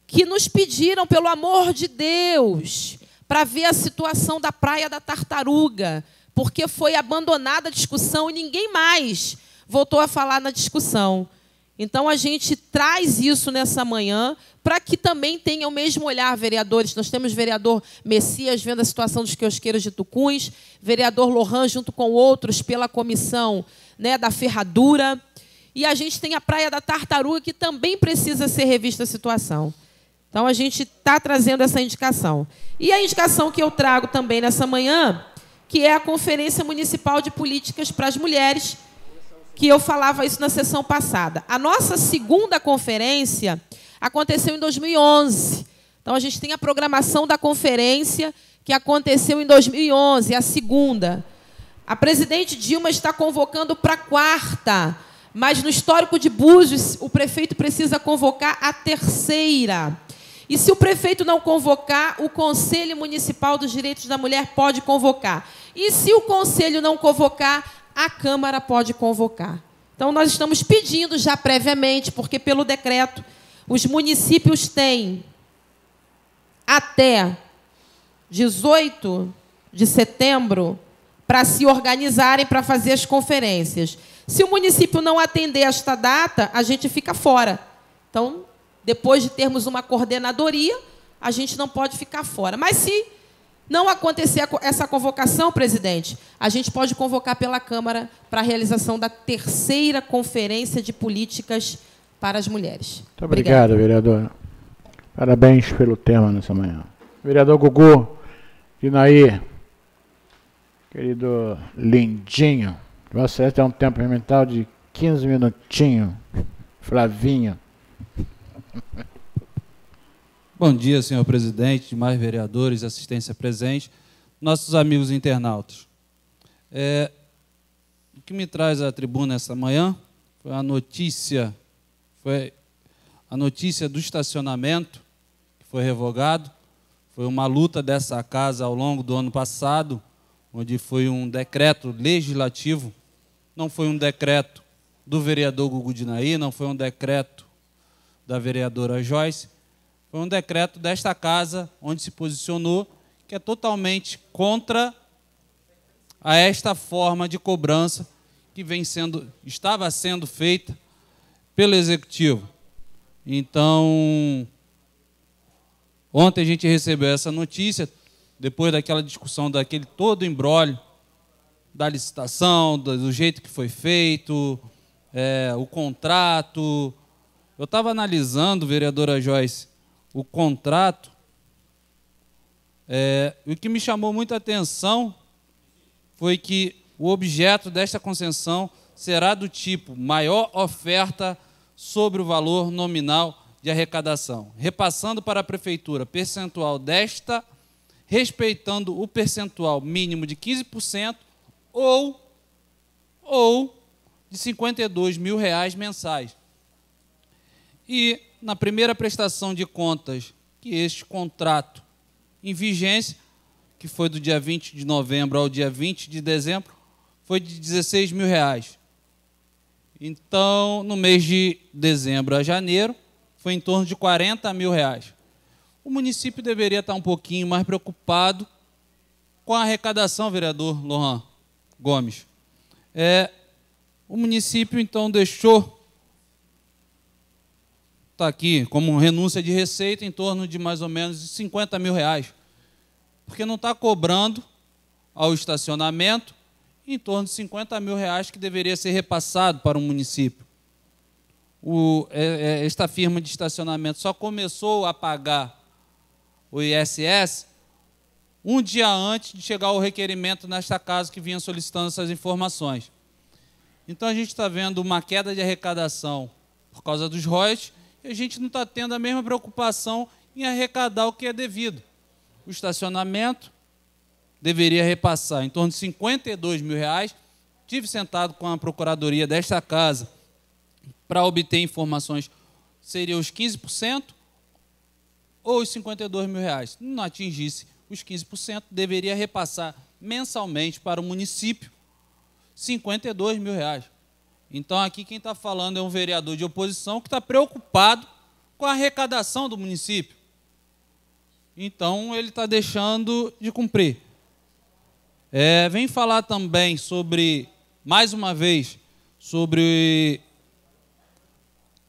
que nos pediram, pelo amor de Deus, para ver a situação da Praia da Tartaruga, porque foi abandonada a discussão e ninguém mais voltou a falar na discussão. Então, a gente traz isso nessa manhã para que também tenha o mesmo olhar, vereadores. Nós temos o vereador Messias vendo a situação dos quiosqueiros de Tucuns, vereador Lohan junto com outros pela comissão, né, da ferradura. E a gente tem a Praia da Tartaruga, que também precisa ser revista a situação. Então, a gente está trazendo essa indicação. E a indicação que eu trago também nessa manhã, que é a Conferência Municipal de Políticas para as Mulheres, que eu falava isso na sessão passada. A nossa segunda conferência aconteceu em 2011. Então, a gente tem a programação da conferência que aconteceu em 2011, a segunda. A presidente Dilma está convocando para a quarta, mas no histórico de Búzios, o prefeito precisa convocar a terceira. E se o prefeito não convocar, o Conselho Municipal dos Direitos da Mulher pode convocar. E se o Conselho não convocar, a Câmara pode convocar. Então, nós estamos pedindo já previamente, porque pelo decreto, os municípios têm até 18 de setembro para se organizarem para fazer as conferências. Se o município não atender esta data, a gente fica fora. Então, depois de termos uma coordenadoria, a gente não pode ficar fora. Mas se não acontecer essa convocação, presidente, a gente pode convocar pela Câmara para a realização da terceira Conferência de Políticas para as Mulheres. Muito obrigado, vereador. Parabéns pelo tema nessa manhã. Vereador Gugu, Dinaí, querido lindinho, você tem um tempo mental de 15 minutinhos. Flavinho. Bom dia, senhor presidente, demais vereadores, assistência presente, nossos amigos internautas. O que me traz à tribuna essa manhã foi a notícia do estacionamento, que foi revogado. Foi uma luta dessa casa ao longo do ano passado, onde foi um decreto legislativo, não foi um decreto do vereador Gugu Dinaí, não foi um decreto da vereadora Joyce, foi um decreto desta casa, onde se posicionou, que é totalmente contra a esta forma de cobrança que estava sendo feita pelo Executivo. Então, ontem a gente recebeu essa notícia, depois daquela discussão, daquele todo imbróglio, da licitação, do jeito que foi feito, o contrato. Eu estava analisando, vereadora Joyce, o contrato, o que me chamou muita atenção foi que o objeto desta concessão será do tipo maior oferta sobre o valor nominal de arrecadação, repassando para a prefeitura percentual desta, respeitando o percentual mínimo de 15% ou de R$52 mil mensais. E, na primeira prestação de contas, que este contrato em vigência, que foi do dia 20 de novembro ao dia 20 de dezembro, foi de R$16 mil. Então, no mês de dezembro a janeiro, foi em torno de R$40 mil. O município deveria estar um pouquinho mais preocupado com a arrecadação, vereador Lohan Gomes. O município, então, deixou, está aqui, como renúncia de receita, em torno de mais ou menos R$50 mil, porque não está cobrando ao estacionamento em torno de R$50 mil que deveria ser repassado para o município. Esta firma de estacionamento só começou a pagar o ISS um dia antes de chegar o requerimento nesta casa que vinha solicitando essas informações. Então, a gente está vendo uma queda de arrecadação por causa dos royalties e a gente não está tendo a mesma preocupação em arrecadar o que é devido. O estacionamento deveria repassar em torno de R$52 mil tive sentado com a Procuradoria desta Casa para obter informações, seria os 15% ou os R$52.000. Se não atingisse os 15%, deveria repassar mensalmente para o município R$52.000. Então, aqui quem está falando é um vereador de oposição que está preocupado com a arrecadação do município. Então, ele está deixando de cumprir. Vem falar também sobre, mais uma vez, sobre...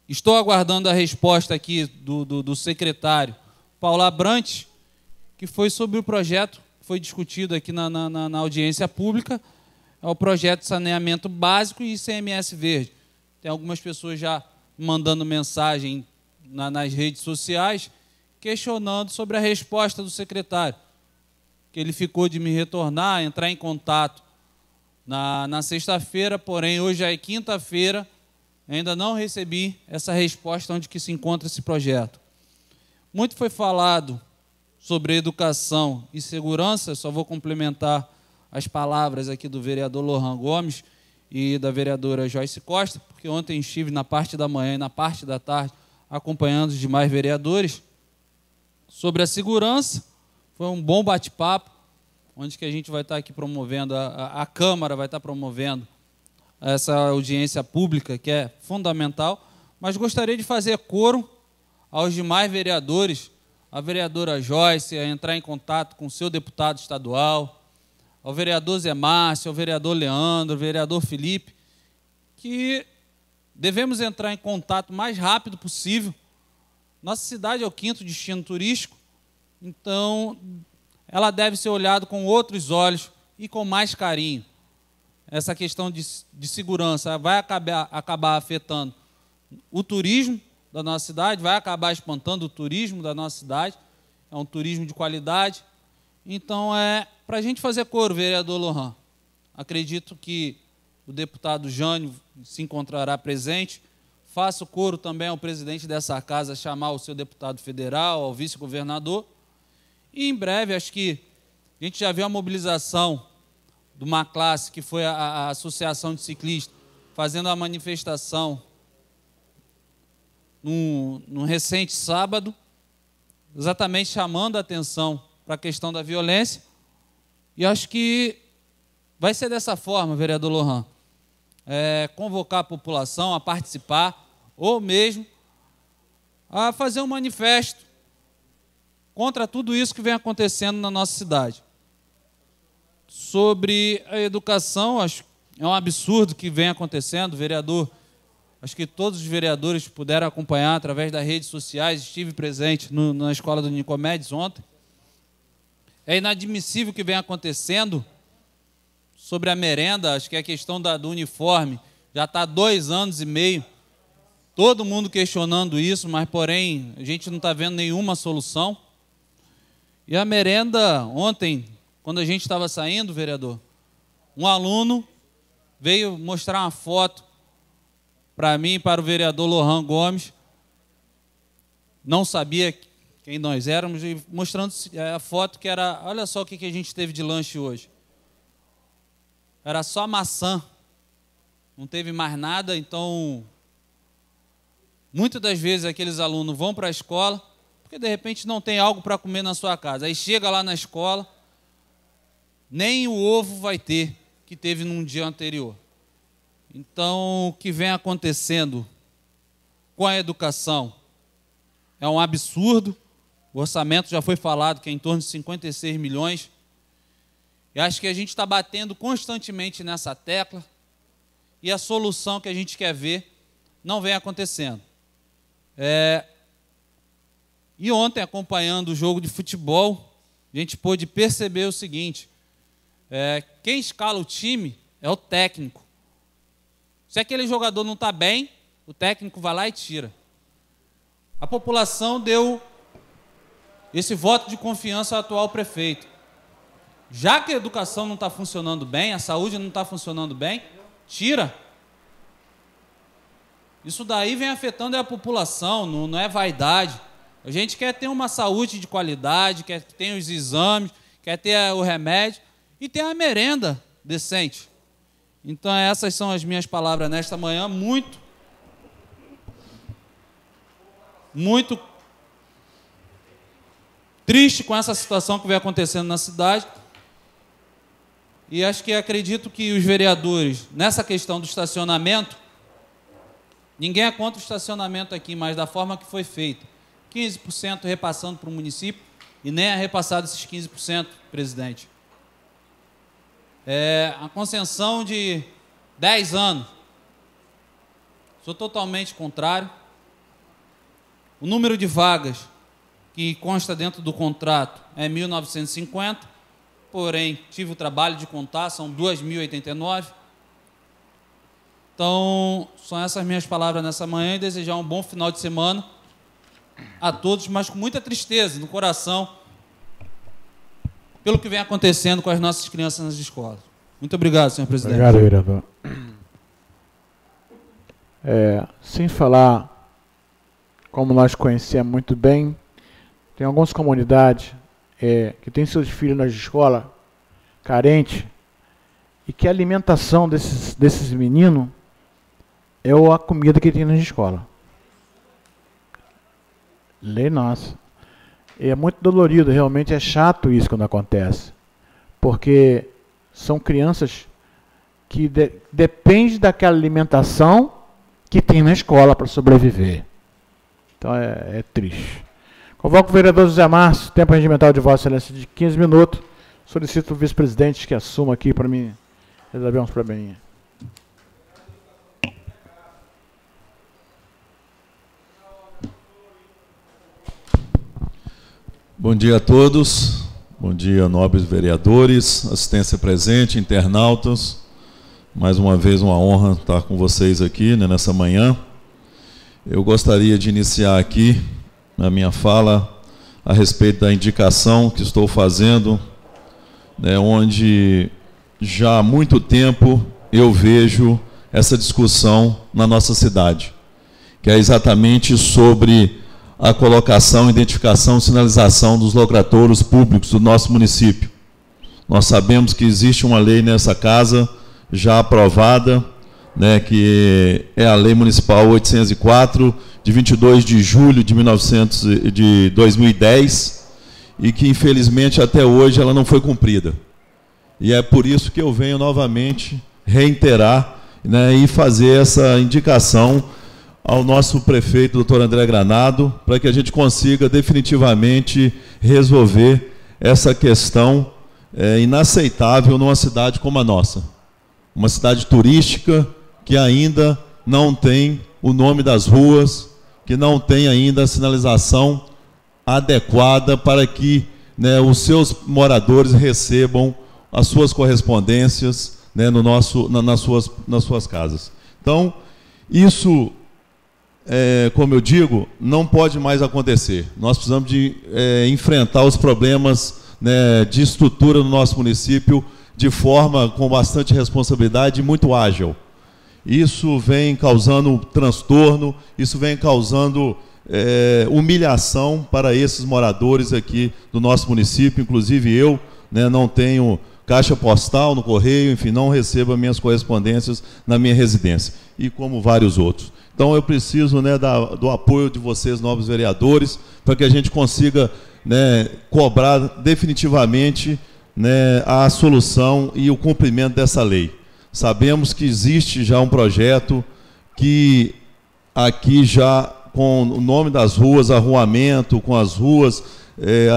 Estou aguardando a resposta aqui do secretário Paulo Abrantes, que foi sobre o projeto que foi discutido aqui na audiência pública, é o projeto de saneamento básico e ICMS verde. Tem algumas pessoas já mandando mensagem nas redes sociais, questionando sobre a resposta do secretário, que ele ficou de me retornar, entrar em contato na sexta-feira, porém hoje é quinta-feira, ainda não recebi essa resposta onde que se encontra esse projeto. Muito foi falado sobre educação e segurança, só vou complementar as palavras aqui do vereador Lohan Gomes e da vereadora Joyce Costa, porque ontem estive na parte da manhã e na parte da tarde acompanhando os demais vereadores sobre a segurança. Foi um bom bate-papo, onde que a gente vai estar aqui promovendo, a Câmara vai estar promovendo essa audiência pública, que é fundamental, mas gostaria de fazer coro aos demais vereadores, a vereadora Joyce, a entrar em contato com o seu deputado estadual, ao vereador Zé Márcio, ao vereador Leandro, ao vereador Felipe, que devemos entrar em contato o mais rápido possível. Nossa cidade é o 5º destino turístico, então ela deve ser olhada com outros olhos e com mais carinho. Essa questão de segurança vai acabar afetando o turismo da nossa cidade, vai acabar espantando o turismo da nossa cidade, é um turismo de qualidade. Então, para a gente fazer coro, vereador Lohan, acredito que o deputado Jânio se encontrará presente. Faço coro também ao presidente dessa casa chamar o seu deputado federal, ao vice-governador. E em breve, acho que a gente já viu a mobilização de uma classe que foi a Associação de Ciclistas, fazendo a manifestação no recente sábado, exatamente chamando a atenção para a questão da violência. E acho que vai ser dessa forma, vereador Lohan, convocar a população a participar, ou mesmo a fazer um manifesto contra tudo isso que vem acontecendo na nossa cidade. Sobre a educação, acho que é um absurdo que vem acontecendo, vereador. Acho que todos os vereadores puderam acompanhar através das redes sociais, estive presente na escola do Nicomedes ontem. É inadmissível o que vem acontecendo sobre a merenda, acho que a questão do uniforme, já está há 2 anos e meio, todo mundo questionando isso, mas, porém, a gente não está vendo nenhuma solução. E a merenda, ontem, quando a gente estava saindo, vereador, um aluno veio mostrar uma foto para mim e para o vereador Lohan Gomes, não sabia quem nós éramos, e mostrando a foto que era, olha só o que a gente teve de lanche hoje. Era só maçã, não teve mais nada. Então, muitas das vezes aqueles alunos vão para a escola, porque de repente não tem algo para comer na sua casa. Aí chega lá na escola, nem o ovo vai ter que teve num dia anterior. Então, o que vem acontecendo com a educação é um absurdo. O orçamento já foi falado que é em torno de 56 milhões. E acho que a gente está batendo constantemente nessa tecla e a solução que a gente quer ver não vem acontecendo. E ontem, acompanhando o jogo de futebol, a gente pôde perceber o seguinte, quem escala o time é o técnico. Se aquele jogador não está bem, o técnico vai lá e tira. A população deu esse voto de confiança ao atual prefeito. Já que a educação não está funcionando bem, a saúde não está funcionando bem, tira. Isso daí vem afetando a população, não é vaidade. A gente quer ter uma saúde de qualidade, quer ter os exames, quer ter o remédio e ter a merenda decente. Então, essas são as minhas palavras nesta manhã, muito triste com essa situação que vem acontecendo na cidade. E acredito que os vereadores, nessa questão do estacionamento, ninguém é contra o estacionamento aqui, mas da forma que foi feito, 15% repassando para o município, e nem é repassado esses 15%, presidente. A concessão de 10 anos, sou totalmente contrário. O número de vagas que consta dentro do contrato é 1.950, porém, tive o trabalho de contar, são 2.089. Então, são essas minhas palavras nessa manhã e desejar um bom final de semana a todos, mas com muita tristeza no coração pelo que vem acontecendo com as nossas crianças nas escolas. Muito obrigado, senhor presidente. Obrigado, vereador. Sem falar, como nós conhecemos muito bem, tem algumas comunidades que têm seus filhos nas escolas carentes e que a alimentação desses meninos é a comida que tem nas escolas. Lei nossa. É muito dolorido, realmente é chato isso quando acontece. Porque são crianças que dependem daquela alimentação que tem na escola para sobreviver. Então é triste. Convoco o vereador José Márcio, tempo regimental de Vossa Excelência de 15 minutos. Solicito o vice-presidente que assuma aqui para mim resolver uns probleminhas. Bom dia a todos, bom dia nobres vereadores, assistência presente, internautas. Mais uma vez uma honra estar com vocês aqui, né, nessa manhã. Eu gostaria de iniciar aqui a minha fala a respeito da indicação que estou fazendo, né, onde já há muito tempo eu vejo essa discussão na nossa cidade, que é exatamente sobre a colocação, identificação e sinalização dos logratouros públicos do nosso município. Nós sabemos que existe uma lei nessa casa já aprovada, né, que é a Lei Municipal 804, de 22 de julho de 2010, e que, infelizmente, até hoje ela não foi cumprida. E é por isso que eu venho novamente reiterar, né, e fazer essa indicação ao nosso prefeito, doutor André Granado, para que a gente consiga definitivamente resolver essa questão inaceitável numa cidade como a nossa. Uma cidade turística que ainda não tem o nome das ruas, que não tem ainda a sinalização adequada para que, né, os seus moradores recebam as suas correspondências, né, nas suas casas. Então, isso, como eu digo, não pode mais acontecer. Nós precisamos de enfrentar os problemas, né, de estrutura no nosso município de forma com bastante responsabilidade e muito ágil. Isso vem causando transtorno, isso vem causando humilhação para esses moradores aqui do nosso município. Inclusive eu, né, não tenho caixa postal no correio, enfim, não recebo as minhas correspondências na minha residência, e como vários outros. Então eu preciso, né, do apoio de vocês, nobres vereadores, para que a gente consiga, né, cobrar definitivamente, né, a solução e o cumprimento dessa lei. Sabemos que existe já um projeto que aqui já com o nome das ruas, arruamento, com as ruas,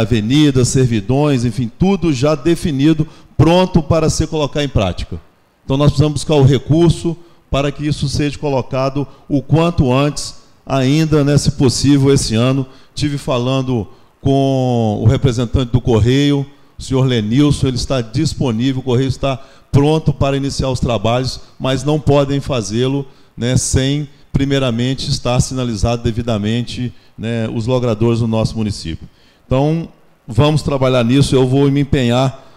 avenidas, servidões, enfim, tudo já definido, pronto para ser colocado em prática. Então nós precisamos buscar o recurso para que isso seja colocado o quanto antes, ainda, né, se possível, esse ano. Estive falando com o representante do Correio, o senhor Lenilson, ele está disponível, o Correio está pronto para iniciar os trabalhos, mas não podem fazê-lo, né, sem, primeiramente, estar sinalizado devidamente, né, os logradouros do nosso município. Então, vamos trabalhar nisso, eu vou me empenhar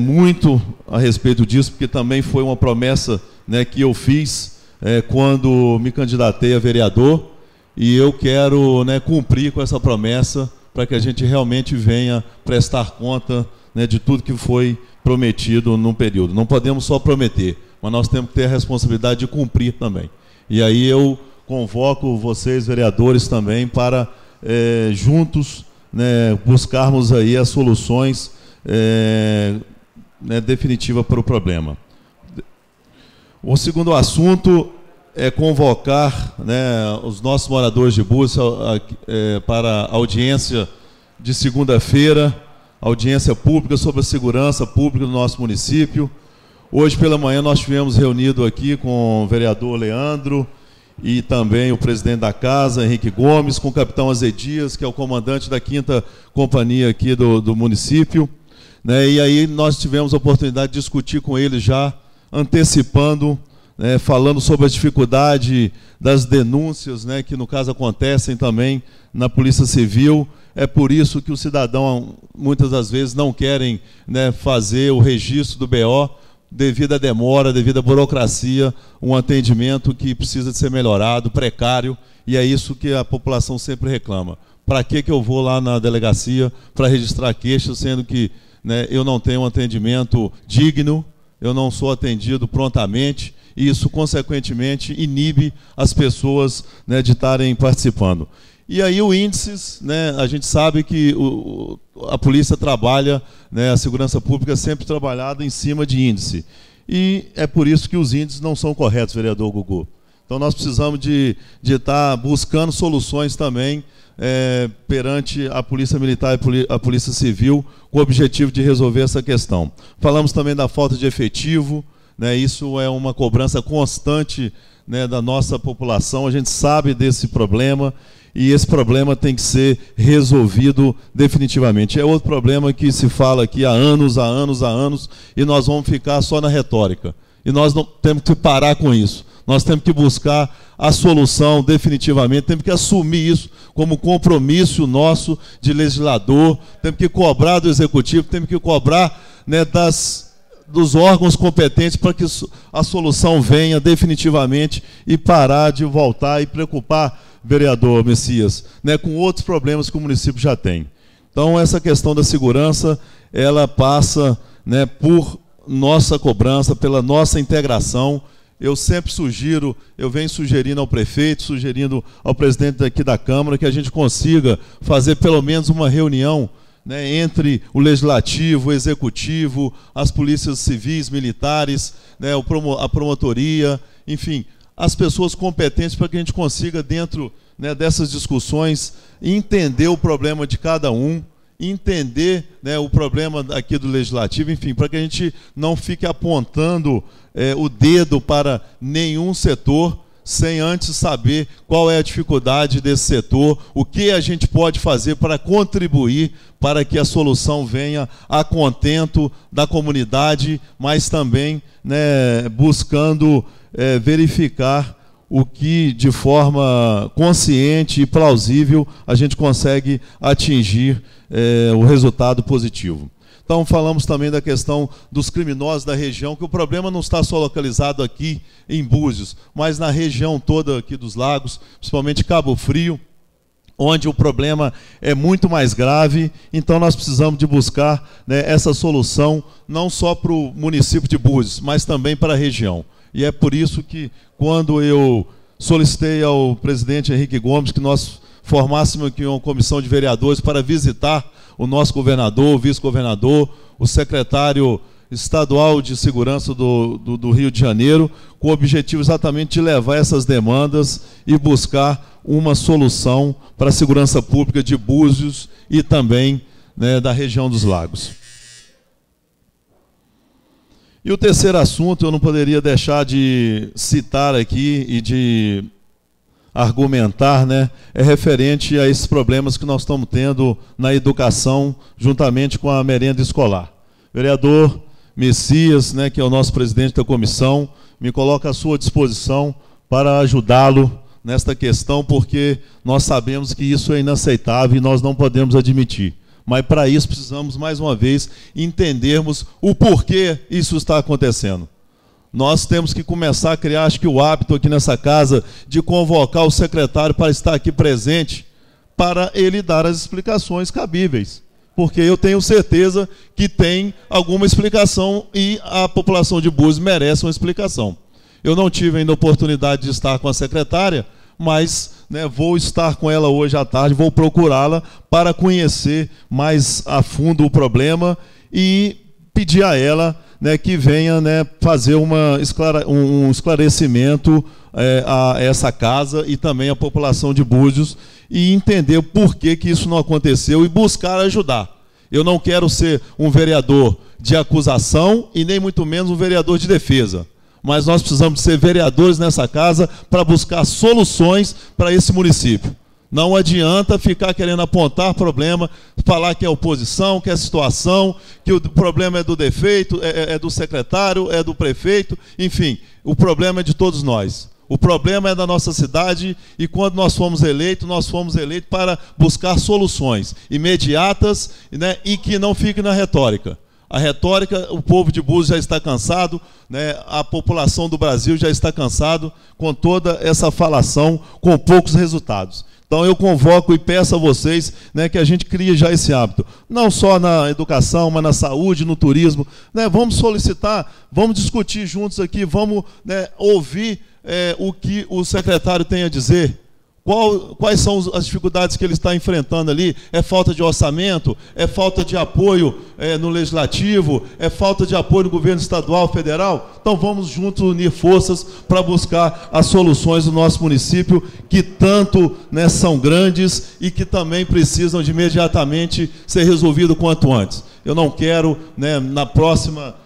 muito a respeito disso, porque também foi uma promessa, né, que eu fiz quando me candidatei a vereador, e eu quero, né, cumprir com essa promessa para que a gente realmente venha prestar conta, né, de tudo que foi prometido num período. Não podemos só prometer, mas nós temos que ter a responsabilidade de cumprir também. E aí eu convoco vocês, vereadores, também para juntos, né, buscarmos aí as soluções definitivas para o problema. O segundo assunto é convocar, né, os nossos moradores de Búzios para a audiência de segunda-feira, audiência pública sobre a segurança pública do nosso município. Hoje pela manhã nós tivemos reunido aqui com o vereador Leandro e também o presidente da casa, Henrique Gomes, com o capitão Azedias, que é o comandante da 5ª companhia aqui do município, né, e aí nós tivemos a oportunidade de discutir com ele já, antecipando, falando sobre a dificuldade das denúncias, né, que no caso acontecem também na Polícia Civil. É por isso que o cidadão, muitas das vezes, não querem, né, fazer o registro do BO, devido à demora, devido à burocracia, um atendimento que precisa de ser melhorado, precário, e é isso que a população sempre reclama. Para que eu vou lá na delegacia para registrar queixa, sendo que, né, eu não tenho um atendimento digno, eu não sou atendido prontamente, e isso, consequentemente, inibe as pessoas, né, de estarem participando. E aí o índices, né, a gente sabe que a polícia trabalha, né, a segurança pública sempre trabalhada em cima de índice. E é por isso que os índices não são corretos, vereador Gugu. Então nós precisamos de estar buscando soluções também perante a Polícia Militar e a Polícia Civil, com o objetivo de resolver essa questão. Falamos também da falta de efetivo, né, isso é uma cobrança constante, né, da nossa população, a gente sabe desse problema, e esse problema tem que ser resolvido definitivamente. É outro problema que se fala aqui há anos, e nós vamos ficar só na retórica. E nós não temos que parar com isso. Nós temos que buscar a solução definitivamente, temos que assumir isso como compromisso nosso de legislador, temos que cobrar do Executivo, temos que cobrar, né, dos órgãos competentes para que a solução venha definitivamente e parar de voltar e preocupar, vereador Messias, né, com outros problemas que o município já tem. Então, essa questão da segurança, ela passa, né, por nossa cobrança, pela nossa integração. Eu sempre sugiro, eu venho sugerindo ao prefeito, sugerindo ao presidente aqui da Câmara, que a gente consiga fazer pelo menos uma reunião, né, entre o Legislativo, o Executivo, as polícias civis, militares, né, a promotoria, enfim, as pessoas competentes para que a gente consiga, dentro, né, dessas discussões, entender o problema de cada um, entender, né, o problema aqui do Legislativo, enfim, para que a gente não fique apontando o dedo para nenhum setor, sem antes saber qual é a dificuldade desse setor, o que a gente pode fazer para contribuir para que a solução venha a contento da comunidade, mas também, né, buscando verificar o que, de forma consciente e plausível, a gente consegue atingir o resultado positivo. Então, falamos também da questão dos criminosos da região, que o problema não está só localizado aqui em Búzios, mas na região toda aqui dos lagos, principalmente Cabo Frio, onde o problema é muito mais grave. Então, nós precisamos de buscar, né, essa solução, não só para o município de Búzios, mas também para a região. E é por isso que, quando eu solicitei ao presidente Henrique Gomes que nós formássemos aqui uma comissão de vereadores para visitar o nosso governador, o vice-governador, o secretário estadual de segurança do Rio de Janeiro, com o objetivo exatamente de levar essas demandas e buscar uma solução para a segurança pública de Búzios e também, né, da região dos lagos. E o terceiro assunto, eu não poderia deixar de citar aqui e de argumentar, né, é referente a esses problemas que nós estamos tendo na educação, juntamente com a merenda escolar. Vereador Messias, né, que é o nosso presidente da comissão, me coloca à sua disposição para ajudá-lo nesta questão, porque nós sabemos que isso é inaceitável e nós não podemos admitir. Mas, para isso, precisamos, mais uma vez, entendermos o porquê isso está acontecendo. Nós temos que começar a criar, acho que o hábito aqui nessa casa, de convocar o secretário para estar aqui presente, para ele dar as explicações cabíveis. porque eu tenho certeza que tem alguma explicação e a população de Búzios merece uma explicação. Eu não tive ainda a oportunidade de estar com a secretária, mas vou estar com ela hoje à tarde, vou procurá-la para conhecer mais a fundo o problema e pedir a ela que venha fazer um esclarecimento a essa casa e também a população de Búzios e entender por que isso não aconteceu e buscar ajudar. Eu não quero ser um vereador de acusação e nem muito menos um vereador de defesa. Mas nós precisamos ser vereadores nessa casa para buscar soluções para esse município. Não adianta ficar querendo apontar problema, falar que é oposição, que é situação, que o problema é do defeito, é do secretário, é do prefeito, enfim, o problema é de todos nós. O problema é da nossa cidade e quando nós fomos eleitos para buscar soluções imediatas e que não fique na retórica. A retórica, o povo de Búzios já está cansado, a população do Brasil já está cansado com toda essa falação com poucos resultados. Então eu convoco e peço a vocês que a gente crie já esse hábito, não só na educação, mas na saúde, no turismo. Vamos solicitar, vamos discutir juntos aqui, vamos ouvir o que o secretário tem a dizer. Quais são as dificuldades que ele está enfrentando ali? É falta de orçamento? É falta de apoio no Legislativo? É falta de apoio no governo estadual, federal? Então vamos juntos unir forças para buscar as soluções do nosso município, que tanto são grandes e que também precisam de imediatamente ser resolvido quanto antes. Eu não quero, na próxima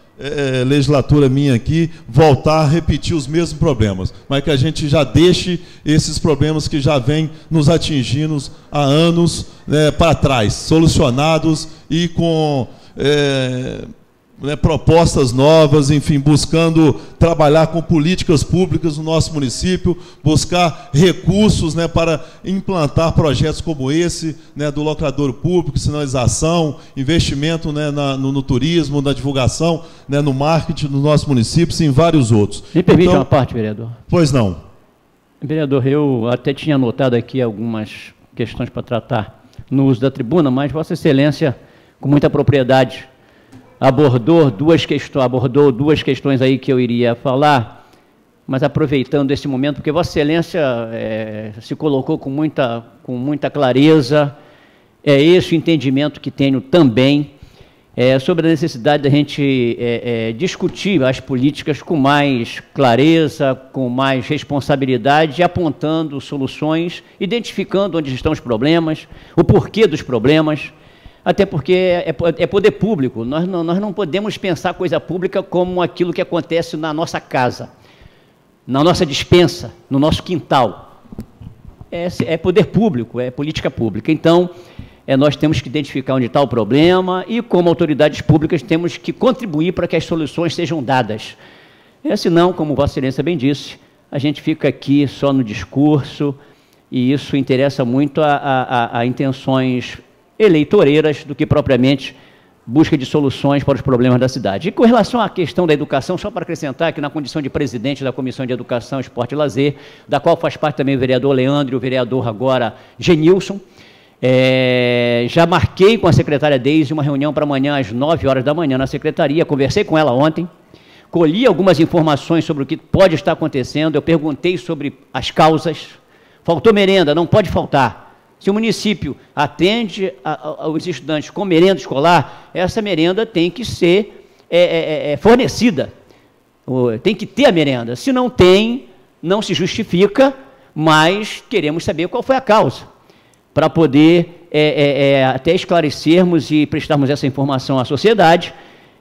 legislatura minha aqui, voltar a repetir os mesmos problemas, mas que a gente já deixe esses problemas que já vêm nos atingindo há anos para trás, solucionados e com propostas novas, enfim, buscando trabalhar com políticas públicas no nosso município, buscar recursos para implantar projetos como esse, do locador público, sinalização, investimento no turismo, na divulgação, no marketing do nosso município e em vários outros. Me permite uma parte, vereador? Pois não. Vereador, eu até tinha anotado aqui algumas questões para tratar no uso da tribuna, mas Vossa Excelência, com muita propriedade, abordou duas questões aí que eu iria falar, mas aproveitando esse momento, porque Vossa Excelência se colocou com muita clareza, é esse o entendimento que tenho também, sobre a necessidade da gente discutir as políticas com mais clareza, com mais responsabilidade, apontando soluções, identificando onde estão os problemas, o porquê dos problemas, até porque é poder público. Nós não podemos pensar coisa pública como aquilo que acontece na nossa casa, na nossa despensa, no nosso quintal. É poder público, é política pública. Então, nós temos que identificar onde está o problema e, como autoridades públicas, temos que contribuir para que as soluções sejam dadas. Senão, como Vossa Excelência bem disse, a gente fica aqui só no discurso e isso interessa muito a intenções eleitoreiras do que propriamente busca de soluções para os problemas da cidade. E com relação à questão da educação, só para acrescentar que na condição de presidente da Comissão de Educação, Esporte e Lazer, da qual faz parte também o vereador Leandro e o vereador agora Genilson, já marquei com a secretária Deise uma reunião para amanhã às 9 horas da manhã na secretaria, conversei com ela ontem, colhi algumas informações sobre o que pode estar acontecendo, eu perguntei sobre as causas, faltou merenda, não pode faltar. Se o município atende aos estudantes com merenda escolar, essa merenda tem que ser fornecida, tem que ter a merenda. Se não tem, não se justifica, mas queremos saber qual foi a causa, para poder até esclarecermos e prestarmos essa informação à sociedade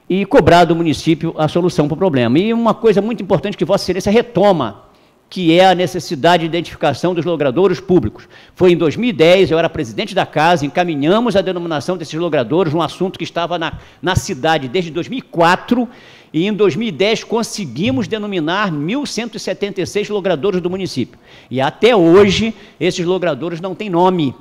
e cobrar do município a solução para o problema. E uma coisa muito importante que Vossa Excelência retoma, que é a necessidade de identificação dos logradouros públicos. Foi em 2010, eu era presidente da casa, encaminhamos a denominação desses logradouros, um assunto que estava na cidade desde 2004, e em 2010 conseguimos denominar 1.176 logradouros do município. E até hoje, esses logradouros não têm nome.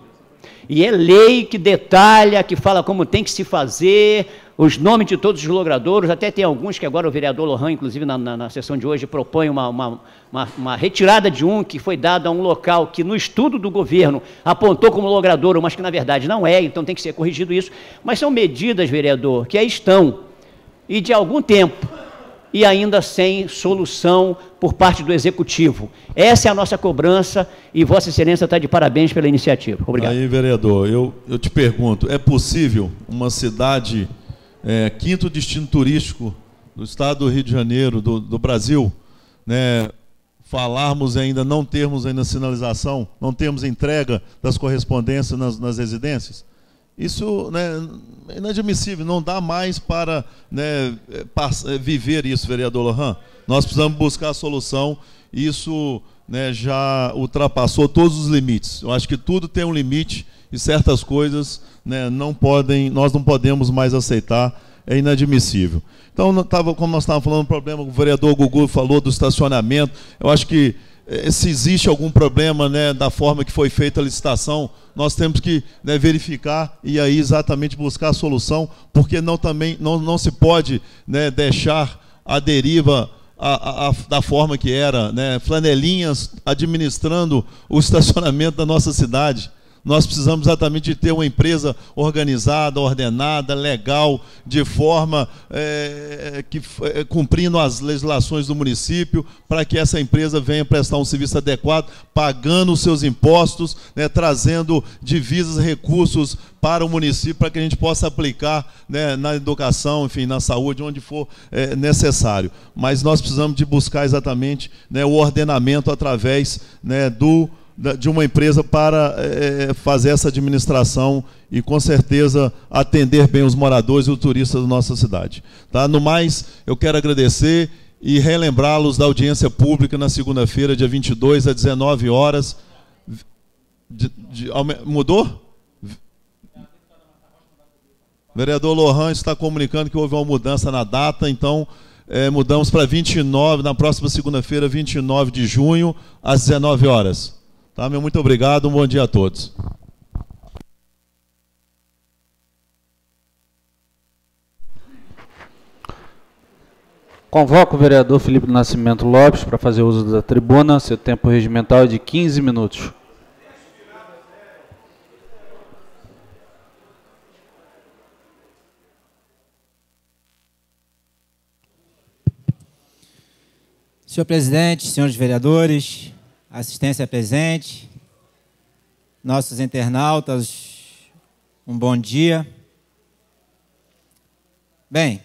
E é lei que detalha, que fala como tem que se fazer, os nomes de todos os logradouros, até tem alguns que agora o vereador Lohan, inclusive na sessão de hoje, propõe uma retirada de um que foi dado a um local que no estudo do governo apontou como logradouro, mas que na verdade não é, então tem que ser corrigido isso. Mas são medidas, vereador, que aí estão, e de algum tempo, e ainda sem solução por parte do Executivo. Essa é a nossa cobrança e Vossa Excelência está de parabéns pela iniciativa. Obrigado. Aí, vereador, eu te pergunto, é possível uma cidade, quinto destino turístico do estado do Rio de Janeiro, do Brasil, né, falarmos ainda, não termos ainda sinalização, não termos entrega das correspondências nas residências? Isso, né, é inadmissível, não dá mais para, né, viver isso, vereador Lohan. Nós precisamos buscar a solução, isso, né, já ultrapassou todos os limites. Eu acho que tudo tem um limite e certas coisas, né, nós não podemos mais aceitar, é inadmissível. Então, como nós estávamos falando, o problema, o vereador Gugu falou do estacionamento, eu acho que se existe algum problema, né, da forma que foi feita a licitação, nós temos que, né, verificar e aí exatamente buscar a solução, porque não se pode, né, deixar a deriva da forma que era, né, flanelinhas administrando o estacionamento da nossa cidade. Nós precisamos exatamente de ter uma empresa organizada, ordenada, legal, de forma cumprindo as legislações do município, para que essa empresa venha prestar um serviço adequado, pagando os seus impostos, né, trazendo divisas, recursos para o município, para que a gente possa aplicar, né, na educação, enfim, na saúde, onde for necessário. Mas nós precisamos de buscar exatamente, né, o ordenamento através, né, de uma empresa para fazer essa administração e, com certeza, atender bem os moradores e os turistas da nossa cidade. Tá? No mais, eu quero agradecer e relembrá-los da audiência pública na segunda-feira, dia 22, às 19 horas. Mudou? O vereador Lohan está comunicando que houve uma mudança na data, então mudamos para 29, na próxima segunda-feira, 29 de junho, às 19 horas. Tá, meu muito obrigado, um bom dia a todos. Convoco o vereador Felipe do Nascimento Lopes para fazer uso da tribuna. Seu tempo regimental é de 15 minutos. Senhor presidente, senhores vereadores, assistência presente, nossos internautas, um bom dia. Bem,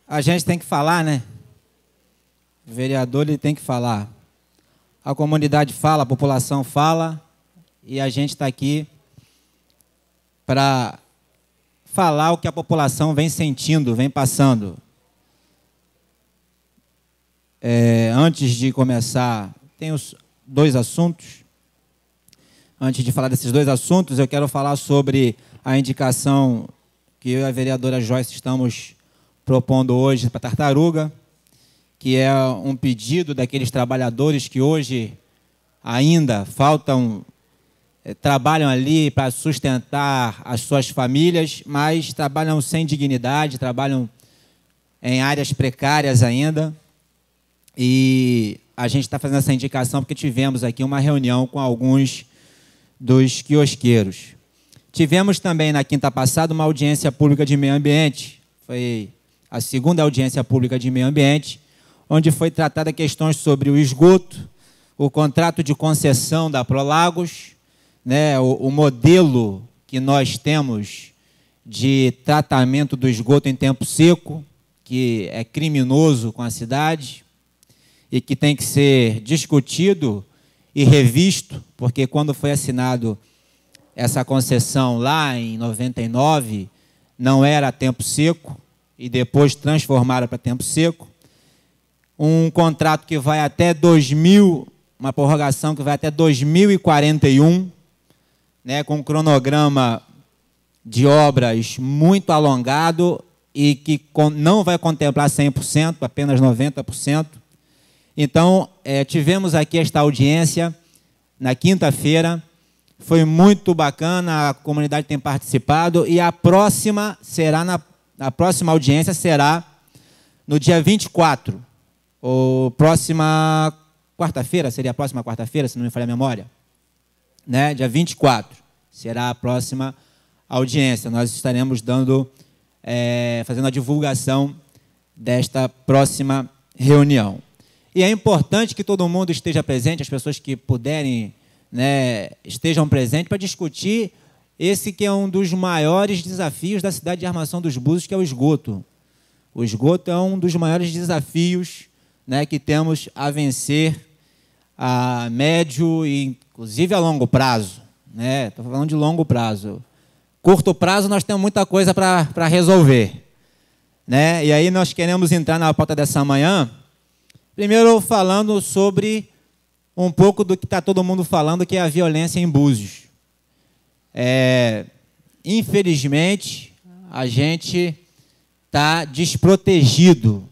a gente tem que falar, né? O vereador ele tem que falar. A comunidade fala, a população fala, e a gente está aqui para falar o que a população vem sentindo, vem passando. Antes de começar, tenho dois assuntos. Antes de falar desses dois assuntos, eu quero falar sobre a indicação que eu e a vereadora Joyce estamos propondo hoje para Tartaruga, que é um pedido daqueles trabalhadores que hoje ainda trabalham ali para sustentar as suas famílias, mas trabalham sem dignidade, trabalham em áreas precárias ainda. E a gente está fazendo essa indicação porque tivemos aqui uma reunião com alguns dos quiosqueiros. Tivemos também, na quinta passada, uma audiência pública de meio ambiente. Foi a segunda audiência pública de meio ambiente, onde foi tratada questões sobre o esgoto, o contrato de concessão da Prolagos, né, o modelo que nós temos de tratamento do esgoto em tempo seco, que é criminoso com a cidade, e que tem que ser discutido e revisto, porque quando foi assinado essa concessão lá em 99, não era tempo seco, e depois transformaram para tempo seco. Um contrato que vai até uma prorrogação que vai até 2041, né, com um cronograma de obras muito alongado e que não vai contemplar 100%, apenas 90%. Então, tivemos aqui esta audiência na quinta-feira, Foi muito bacana, a comunidade tem participado e a próxima audiência será no dia 24, ou próxima quarta-feira, seria a próxima quarta-feira, se não me falha a memória, né? Dia 24 será a próxima audiência. Nós estaremos fazendo a divulgação desta próxima reunião. E é importante que todo mundo esteja presente, as pessoas que puderem, né, estejam presentes para discutir esse que é um dos maiores desafios da cidade de Armação dos Búzios, que é o esgoto. O esgoto é um dos maiores desafios, né, que temos a vencer a médio e, inclusive, a longo prazo. Estou falando de longo prazo. Curto prazo, nós temos muita coisa para resolver. Né? E aí nós queremos entrar na pauta dessa manhã, primeiro falando sobre um pouco do que está todo mundo falando, que é a violência em Búzios. Infelizmente, a gente está desprotegido.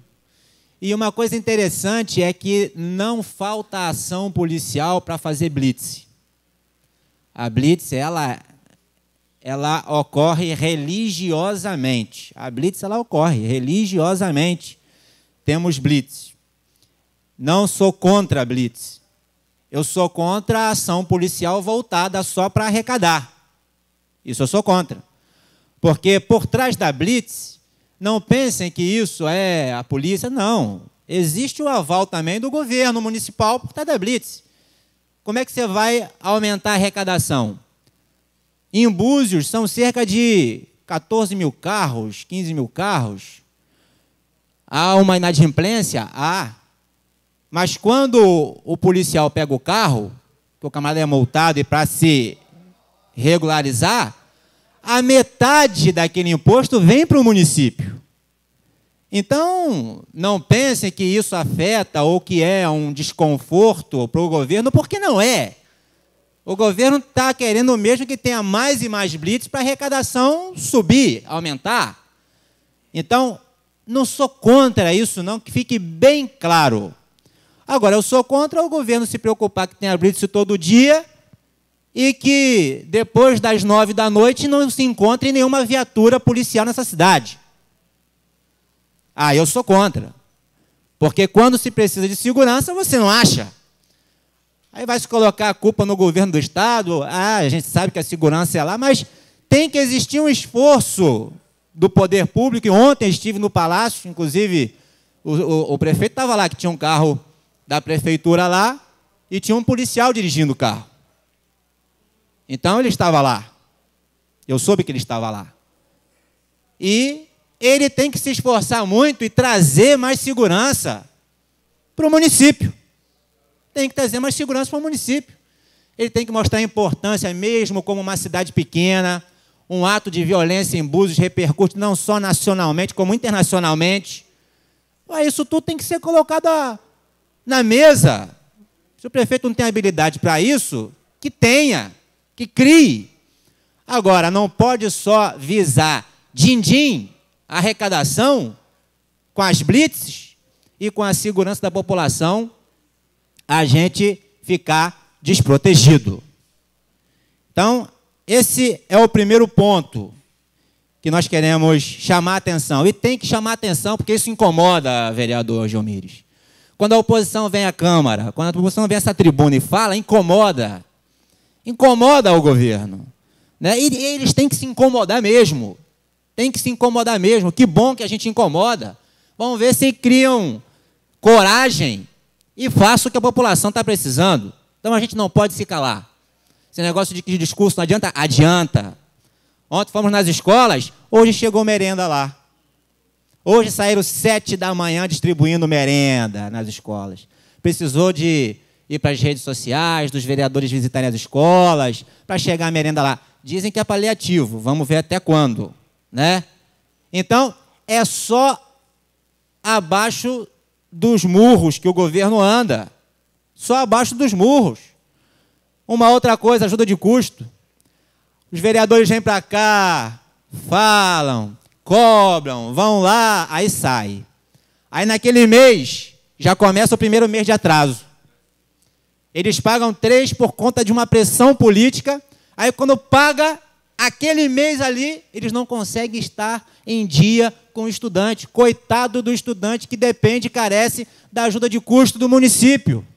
E uma coisa interessante é que não falta ação policial para fazer blitz. A blitz, ela ocorre religiosamente. A blitz, ela ocorre religiosamente. Temos blitz. Não sou contra a blitz. Eu sou contra a ação policial voltada só para arrecadar. Isso eu sou contra. Porque por trás da blitz, não pensem que isso é a polícia, não. Existe o aval também do governo municipal por trás da blitz. Como é que você vai aumentar a arrecadação? Em Búzios são cerca de 14 mil carros, 15 mil carros. Há uma inadimplência? Há. Mas quando o policial pega o carro, que o camarada é multado e para se regularizar, a metade daquele imposto vem para o município. Então, não pensem que isso afeta ou que é um desconforto para o governo, porque não é. O governo está querendo mesmo que tenha mais e mais blitz para a arrecadação subir, aumentar. Então, não sou contra isso, não, que fique bem claro. Agora, eu sou contra o governo se preocupar que tenha blitz todo dia e que depois das 9 da noite não se encontre nenhuma viatura policial nessa cidade. Eu sou contra. Porque quando se precisa de segurança, você não acha. Aí vai se colocar a culpa no governo do Estado. A gente sabe que a segurança é lá, mas tem que existir um esforço do poder público. E ontem estive no Palácio, inclusive o prefeito estava lá, que tinha um carro da prefeitura lá, e tinha um policial dirigindo o carro. Então ele estava lá. Eu soube que ele estava lá. E ele tem que se esforçar muito e trazer mais segurança para o município. Tem que trazer mais segurança para o município. Ele tem que mostrar a importância, mesmo como uma cidade pequena, um ato de violência em Búzios repercute não só nacionalmente, como internacionalmente. Isso tudo tem que ser colocado na mesa. Se o prefeito não tem habilidade para isso, que tenha, que crie. Agora, não pode só visar din-din, a arrecadação, com as blitzes e com a segurança da população, a gente ficar desprotegido. Então, esse é o primeiro ponto que nós queremos chamar a atenção. E tem que chamar a atenção, porque isso incomoda, vereador Gilmires. Quando a oposição vem à Câmara, quando a oposição vem a essa tribuna e fala, incomoda. Incomoda o governo. Né? E eles têm que se incomodar mesmo. Tem que se incomodar mesmo. Que bom que a gente incomoda. Vamos ver se criam coragem e façam o que a população está precisando. Então a gente não pode se calar. Esse negócio de que discurso não adianta? Adianta. Ontem fomos nas escolas, hoje chegou merenda lá. Hoje saíram 7 da manhã distribuindo merenda nas escolas. Precisou de ir para as redes sociais, dos vereadores visitarem as escolas, para chegar a merenda lá. Dizem que é paliativo, vamos ver até quando. Né? Então, é só abaixo dos murros que o governo anda. Só abaixo dos murros. Uma outra coisa, ajuda de custo. Os vereadores vêm para cá, falam, cobram, vão lá, aí sai. Aí naquele mês, já começa o primeiro mês de atraso. Eles pagam 3 por conta de uma pressão política Aí quando paga aquele mês ali, eles não conseguem estar em dia com o estudante. Coitado do estudante que depende e carece da ajuda de custo do município.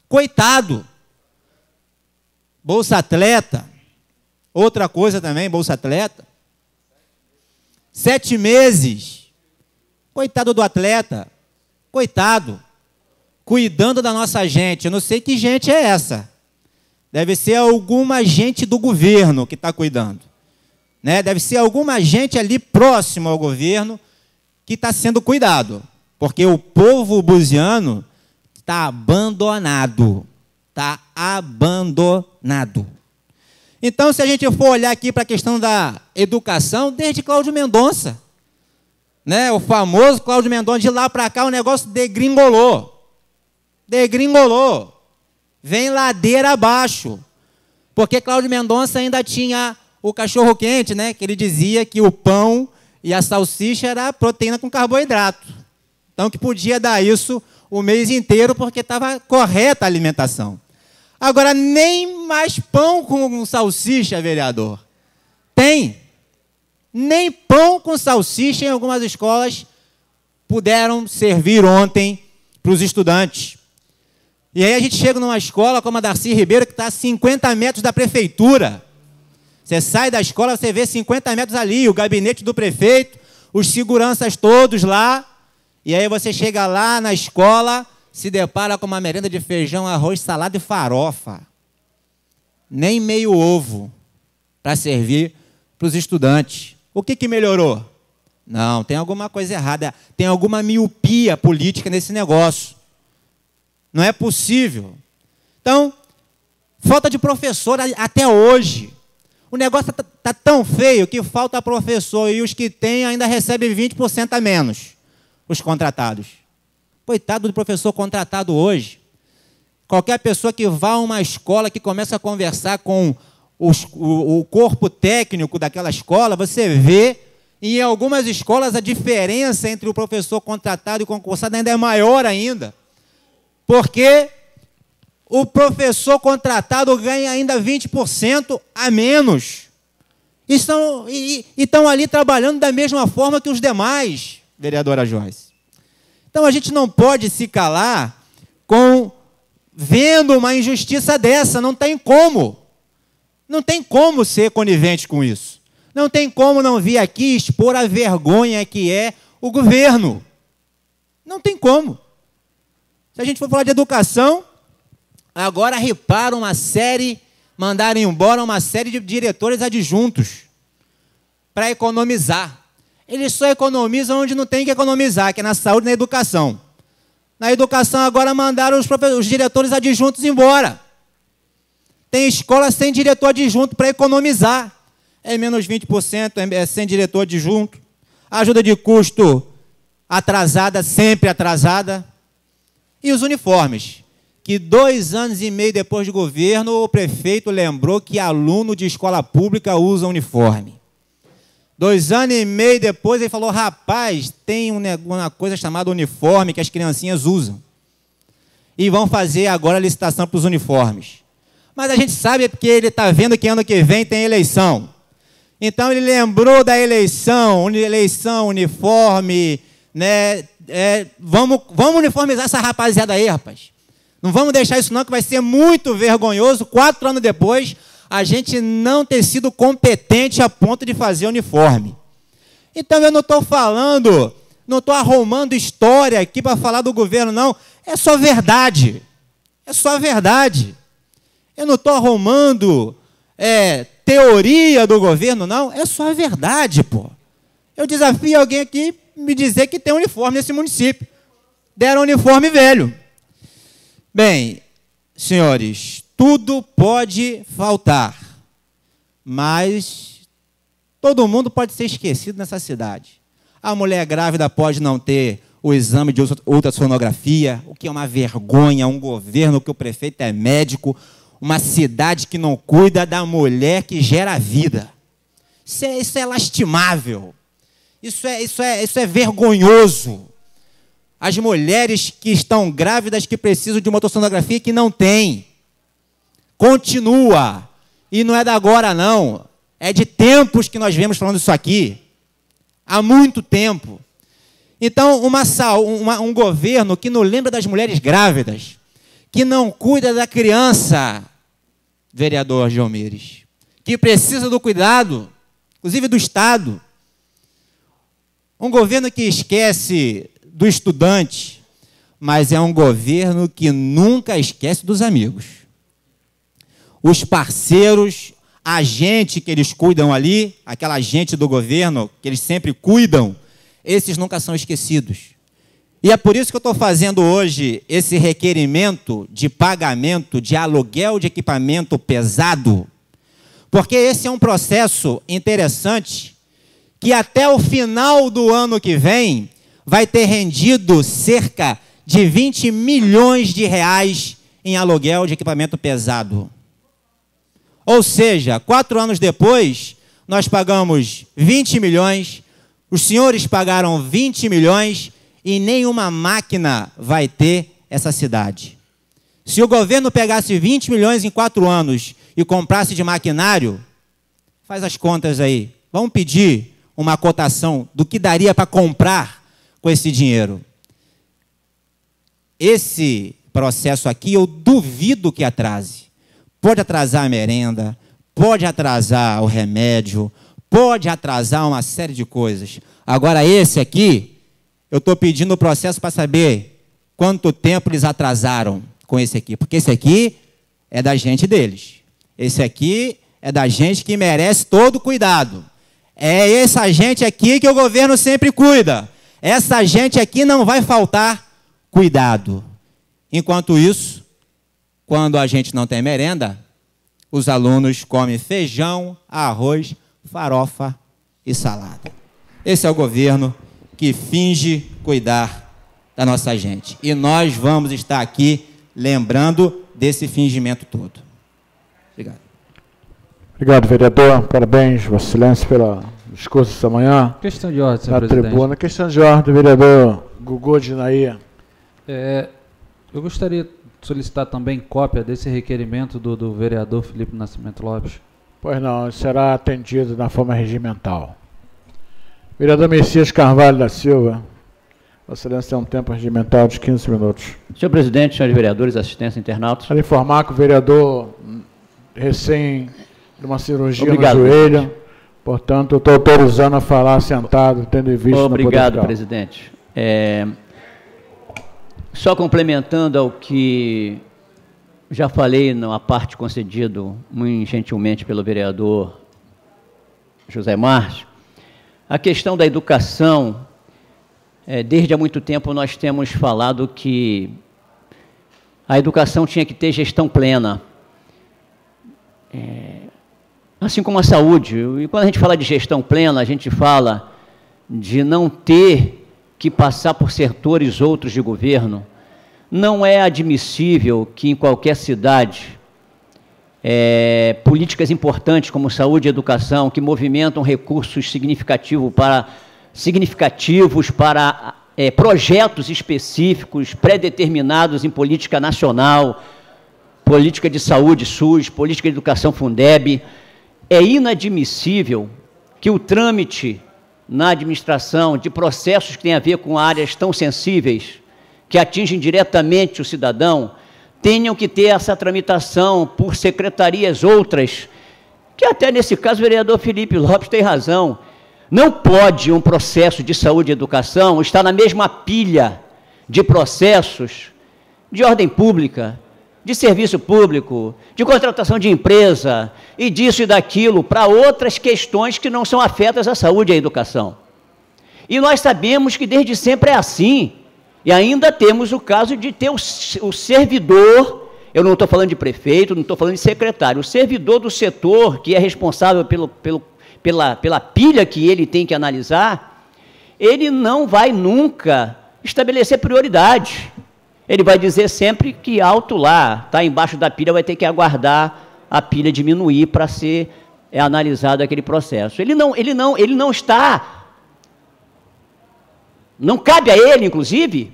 Coitado. Bolsa Atleta. Outra coisa também, Bolsa Atleta. 7 meses. Coitado do atleta. Coitado. Cuidando da nossa gente. Eu não sei que gente é essa. Deve ser alguma gente do governo que está cuidando. Né? Deve ser alguma gente ali próximo ao governo que está sendo cuidado. Porque o povo buziano está abandonado. Está abandonado. Então, se a gente for olhar aqui para a questão da educação, desde Cláudio Mendonça, né? O famoso Cláudio Mendonça, de lá para cá o negócio degringolou. Degringolou. Vem ladeira abaixo. Porque Cláudio Mendonça ainda tinha o cachorro-quente, né? Que ele dizia que o pão e a salsicha era proteína com carboidrato. Então, que podia dar isso o mês inteiro, porque estava correta a alimentação. Agora, nem mais pão com salsicha, vereador. Tem. Nem pão com salsicha em algumas escolas puderam servir ontem para os estudantes. E aí a gente chega numa escola como a Darcy Ribeiro, que está a 50 metros da prefeitura. Você sai da escola, você vê 50 metros ali, o gabinete do prefeito, os seguranças todos lá. E aí você chega lá na escola, se depara com uma merenda de feijão, arroz, salada e farofa. Nem meio ovo para servir para os estudantes. O que melhorou? Não, tem alguma coisa errada. Tem alguma miopia política nesse negócio. Não é possível. Então, falta de professor até hoje. O negócio está tão feio que falta professor e os que têm ainda recebem 20% a menos, os contratados. Coitado do professor contratado hoje. Qualquer pessoa que vá a uma escola, que começa a conversar com o corpo técnico daquela escola, você vê, em algumas escolas, a diferença entre o professor contratado e concursado ainda é maior ainda. Porque o professor contratado ganha ainda 20% a menos. E estão ali trabalhando da mesma forma que os demais, vereadora Joyce. Então, a gente não pode se calar vendo uma injustiça dessa. Não tem como. Não tem como ser conivente com isso. Não tem como não vir aqui expor a vergonha que é o governo. Não tem como. Se a gente for falar de educação, agora riparam mandaram embora uma série de diretores adjuntos para economizar. Eles só economizam onde não tem que economizar, que é na saúde e na educação. Na educação, agora mandaram os diretores adjuntos embora. Tem escola sem diretor adjunto para economizar. É menos 20%, é sem diretor adjunto. Ajuda de custo atrasada, sempre atrasada. E os uniformes, que 2 anos e meio depois de governo, o prefeito lembrou que aluno de escola pública usa uniforme. 2 anos e meio depois, ele falou, rapaz, tem uma coisa chamada uniforme que as criancinhas usam. E vão fazer agora a licitação para os uniformes. Mas a gente sabe porque ele está vendo que ano que vem tem eleição. Então, ele lembrou da eleição, uniforme, né? Vamos uniformizar essa rapaziada aí, rapaz. Não vamos deixar isso não, que vai ser muito vergonhoso, 4 anos depois, a gente não ter sido competente a ponto de fazer uniforme. Então, eu não estou falando, não estou arrumando história aqui para falar do governo, não. É só verdade. É só verdade. Eu não estou arrumando teoria do governo, não. É só verdade, pô. Eu desafio alguém aqui me dizer que tem uniforme nesse município. Deram uniforme velho. Bem, senhores, tudo pode faltar, mas todo mundo pode ser esquecido nessa cidade. A mulher grávida pode não ter o exame de ultrassonografia, o que é uma vergonha, um governo que o prefeito é médico, uma cidade que não cuida da mulher que gera a vida. Isso é lastimável. Isso é vergonhoso. As mulheres que estão grávidas, que precisam de uma ultrassonografia, que não tem. Continua. E não é da agora, não. É de tempos que nós vemos falando isso aqui. Há muito tempo. Então, um governo que não lembra das mulheres grávidas, que não cuida da criança, vereador Gilmires, que precisa do cuidado, inclusive do Estado. Um governo que esquece do estudante, mas é um governo que nunca esquece dos amigos. Os parceiros, a gente que eles cuidam ali, aquela gente do governo que eles sempre cuidam, esses nunca são esquecidos. E é por isso que eu estou fazendo hoje esse requerimento de pagamento de aluguel de equipamento pesado, porque esse é um processo interessante que até o final do ano que vem vai ter rendido cerca de 20 milhões de reais em aluguel de equipamento pesado. Ou seja, 4 anos depois, nós pagamos 20 milhões, os senhores pagaram 20 milhões e nenhuma máquina vai ter essa cidade. Se o governo pegasse 20 milhões em 4 anos e comprasse de maquinário, faz as contas aí, vamos pedir uma cotação do que daria para comprar com esse dinheiro. Esse processo aqui eu duvido que atrase. Pode atrasar a merenda, pode atrasar o remédio, pode atrasar uma série de coisas. Agora esse aqui, eu estou pedindo o processo para saber quanto tempo eles atrasaram com esse aqui. Porque esse aqui é da gente deles. Esse aqui é da gente que merece todo o cuidado. É essa gente aqui que o governo sempre cuida. Essa gente aqui não vai faltar cuidado. Enquanto isso, quando a gente não tem merenda, os alunos comem feijão, arroz, farofa e salada. Esse é o governo que finge cuidar da nossa gente. E nós vamos estar aqui lembrando desse fingimento todo. Obrigado. Obrigado, vereador. Parabéns, Vossa Excelência, pelo discurso esta manhã. Questão de ordem, senhor presidente. Tribuna. Questão de ordem, vereador Gugu de Nair. Eu gostaria de solicitar também cópia desse requerimento do vereador Felipe Nascimento Lopes. Pois não, será atendido na forma regimental. Vereador Messias Carvalho da Silva. Vossa Excelência tem um tempo regimental de 15 minutos. Senhor presidente, senhores vereadores, assistência, internautas. Quero informar que o vereador recém de uma cirurgia Obrigado, no joelho, presidente. portanto, eu estou autorizando a falar sentado, tendo em vista. Obrigado, presidente. Só complementando ao que já falei na parte concedida muito gentilmente pelo vereador José Márcio, a questão da educação, desde há muito tempo nós temos falado que a educação tinha que ter gestão plena, assim como a saúde. E quando a gente fala de gestão plena, a gente fala de não ter que passar por setores outros de governo. Não é admissível que em qualquer cidade políticas importantes como saúde e educação, que movimentam recursos significativos para projetos específicos, pré-determinados em política nacional, política de saúde SUS, política de educação Fundeb, é inadmissível que o trâmite na administração de processos que têm a ver com áreas tão sensíveis, que atingem diretamente o cidadão, tenham que ter essa tramitação por secretarias outras, que até nesse caso o vereador Felipe Lopes tem razão. Não pode um processo de saúde e educação estar na mesma pilha de processos de ordem pública, de serviço público, de contratação de empresa, e disso e daquilo, para outras questões que não são afetas à saúde e à educação. E nós sabemos que desde sempre é assim, e ainda temos o caso de ter o servidor, eu não estou falando de prefeito, não estou falando de secretário, o servidor do setor que é responsável pela pilha que ele tem que analisar, ele não vai nunca estabelecer prioridade. Ele vai dizer sempre que alto lá, está embaixo da pilha, vai ter que aguardar a pilha diminuir para ser analisado aquele processo. Ele não está, não cabe a ele, inclusive,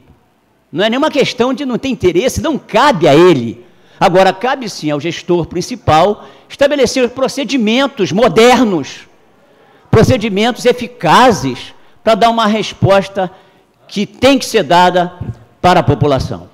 não é nenhuma questão de não ter interesse, não cabe a ele Agora, cabe sim ao gestor principal estabelecer procedimentos modernos, procedimentos eficazes para dar uma resposta que tem que ser dada para a população.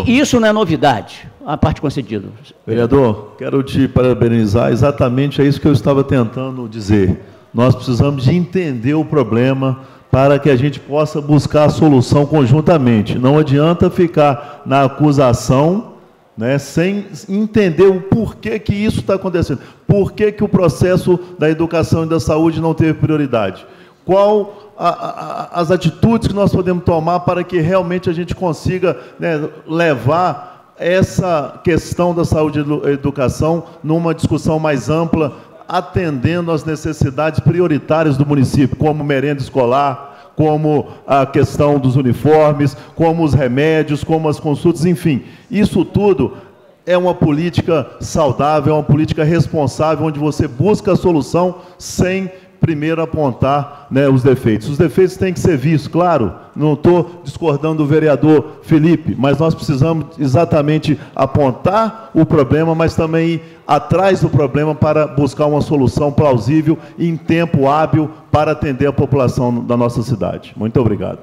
Isso não é novidade, a parte concedida. Vereador, quero te parabenizar, exatamente é isso que eu estava tentando dizer. Nós precisamos de entender o problema para que a gente possa buscar a solução conjuntamente. Não adianta ficar na acusação, né, sem entender o porquê que isso está acontecendo. Por que o processo da educação e da saúde não teve prioridade? Qual as atitudes que nós podemos tomar para que realmente a gente consiga, né, levar essa questão da saúde e educação numa discussão mais ampla, atendendo às necessidades prioritárias do município, como merenda escolar, como a questão dos uniformes, como os remédios, como as consultas, enfim. Isso tudo é uma política saudável, é uma política responsável, onde você busca a solução sem primeiro apontar, né, os defeitos. Os defeitos têm que ser vistos, claro, não estou discordando do vereador Felipe, mas nós precisamos exatamente apontar o problema, mas também ir atrás do problema para buscar uma solução plausível e em tempo hábil para atender a população da nossa cidade. Muito obrigado.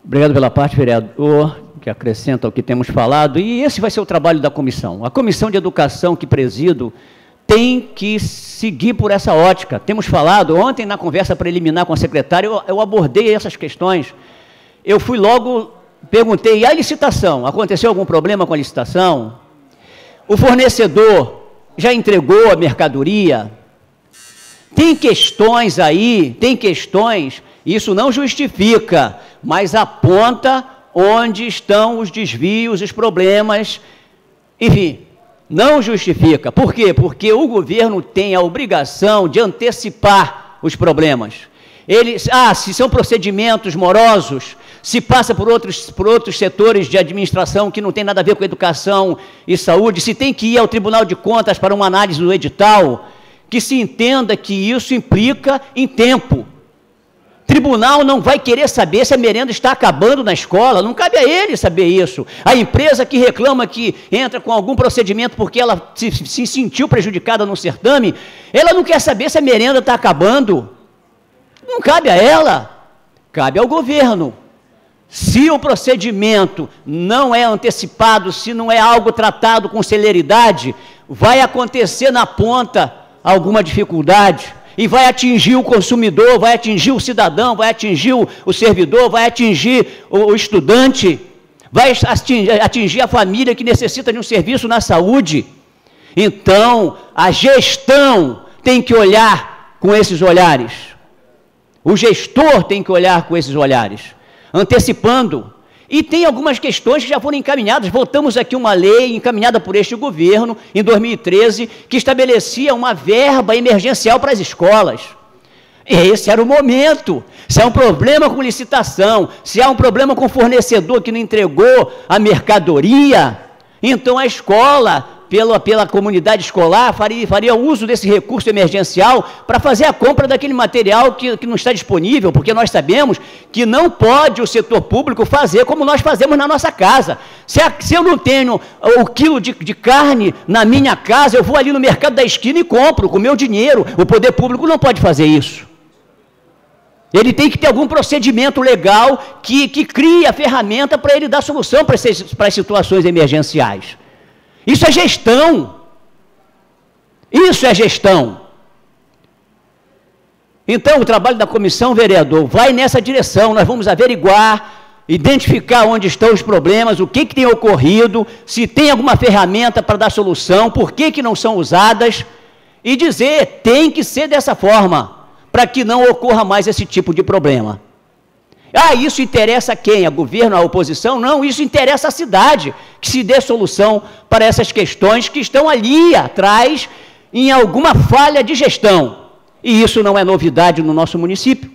Obrigado pela parte, vereador, que acrescenta o que temos falado, e esse vai ser o trabalho da comissão. A Comissão de Educação que presido tem que seguir por essa ótica. Temos falado, ontem na conversa preliminar com a secretária, eu abordei essas questões. Eu fui logo, perguntei, e a licitação? Aconteceu algum problema com a licitação? O fornecedor já entregou a mercadoria? Tem questões aí, isso não justifica, mas aponta onde estão os desvios, os problemas, enfim. Não justifica. Por quê? Porque o governo tem a obrigação de antecipar os problemas. Se são procedimentos morosos, se passa por outros setores de administração que não tem nada a ver com educação e saúde, se tem que ir ao Tribunal de Contas para uma análise do edital, que se entenda que isso implica em tempo. Tribunal não vai querer saber se a merenda está acabando na escola, não cabe a ele saber isso. A empresa que reclama que entra com algum procedimento porque ela se sentiu prejudicada no certame, ela não quer saber se a merenda está acabando. Não cabe a ela, cabe ao governo. Se o procedimento não é antecipado, se não é algo tratado com celeridade, vai acontecer na ponta alguma dificuldade. E vai atingir o consumidor, vai atingir o cidadão, vai atingir o servidor, vai atingir o estudante, vai atingir a família que necessita de um serviço na saúde. Então, a gestão tem que olhar com esses olhares. O gestor tem que olhar com esses olhares, antecipando. E tem algumas questões que já foram encaminhadas. Votamos aqui uma lei encaminhada por este governo, em 2013, que estabelecia uma verba emergencial para as escolas. Esse era o momento. Se há um problema com licitação, se há um problema com o fornecedor que não entregou a mercadoria, então a escola, pela comunidade escolar, faria uso desse recurso emergencial para fazer a compra daquele material que não está disponível, porque nós sabemos que não pode o setor público fazer como nós fazemos na nossa casa. Se eu não tenho o quilo de carne na minha casa, eu vou ali no mercado da esquina e compro com o meu dinheiro. O poder público não pode fazer isso. Ele tem que ter algum procedimento legal que crie a ferramenta para ele dar solução para as situações emergenciais. Isso é gestão. Isso é gestão. Então, o trabalho da comissão, vereador, vai nessa direção. Nós vamos averiguar, identificar onde estão os problemas, o que tem ocorrido, se tem alguma ferramenta para dar solução, por que não são usadas, e dizer, tem que ser dessa forma, para que não ocorra mais esse tipo de problema. Isso interessa a quem? A governo, a oposição? Não, isso interessa a cidade, que se dê solução para essas questões que estão ali atrás, em alguma falha de gestão. E isso não é novidade no nosso município.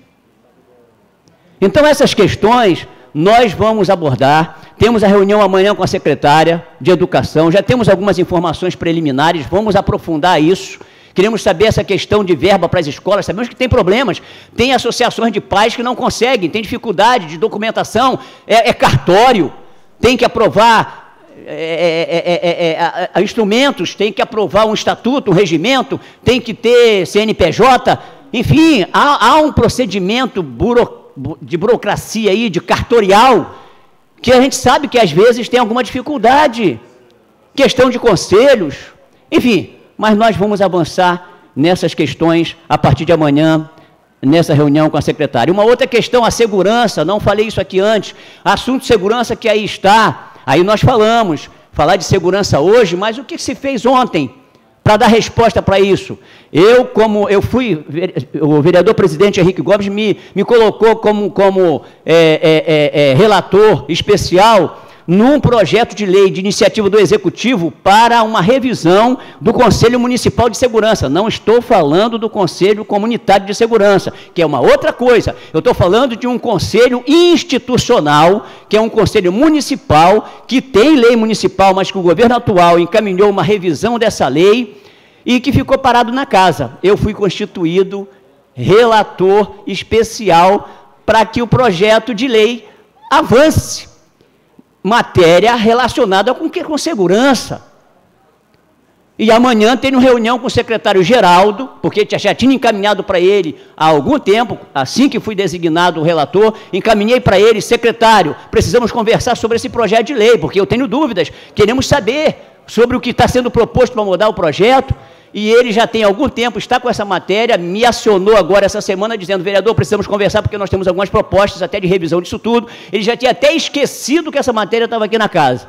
Então, essas questões nós vamos abordar. Temos a reunião amanhã com a secretária de Educação, já temos algumas informações preliminares, vamos aprofundar isso. Queremos saber essa questão de verba para as escolas, sabemos que tem problemas, tem associações de pais que não conseguem, tem dificuldade de documentação, é cartório, tem que aprovar instrumentos, tem que aprovar um estatuto, um regimento, tem que ter CNPJ, enfim, há um procedimento de burocracia aí, de cartorial, que a gente sabe que às vezes tem alguma dificuldade, questão de conselhos, enfim, mas nós vamos avançar nessas questões a partir de amanhã, nessa reunião com a secretária. Uma outra questão, a segurança, não falei isso aqui antes, assunto de segurança que aí está, aí nós falar de segurança hoje, mas o que se fez ontem para dar resposta para isso? O vereador presidente Henrique Gomes me colocou como relator especial num projeto de lei de iniciativa do Executivo para uma revisão do Conselho Municipal de Segurança. Não estou falando do Conselho Comunitário de Segurança, que é uma outra coisa. Eu estou falando de um conselho institucional, que é um conselho municipal, que tem lei municipal, mas que o governo atual encaminhou uma revisão dessa lei e que ficou parado na casa. Eu fui constituído relator especial para que o projeto de lei avance. Matéria relacionada com segurança. E amanhã tem uma reunião com o secretário Geraldo, porque já tinha encaminhado para ele há algum tempo, assim que fui designado o relator, encaminhei para ele, secretário, precisamos conversar sobre esse projeto de lei, porque eu tenho dúvidas, queremos saber sobre o que está sendo proposto para mudar o projeto, e ele já tem algum tempo, está com essa matéria, me acionou agora essa semana dizendo, vereador, precisamos conversar porque nós temos algumas propostas até de revisão disso tudo. Ele já tinha até esquecido que essa matéria estava aqui na casa.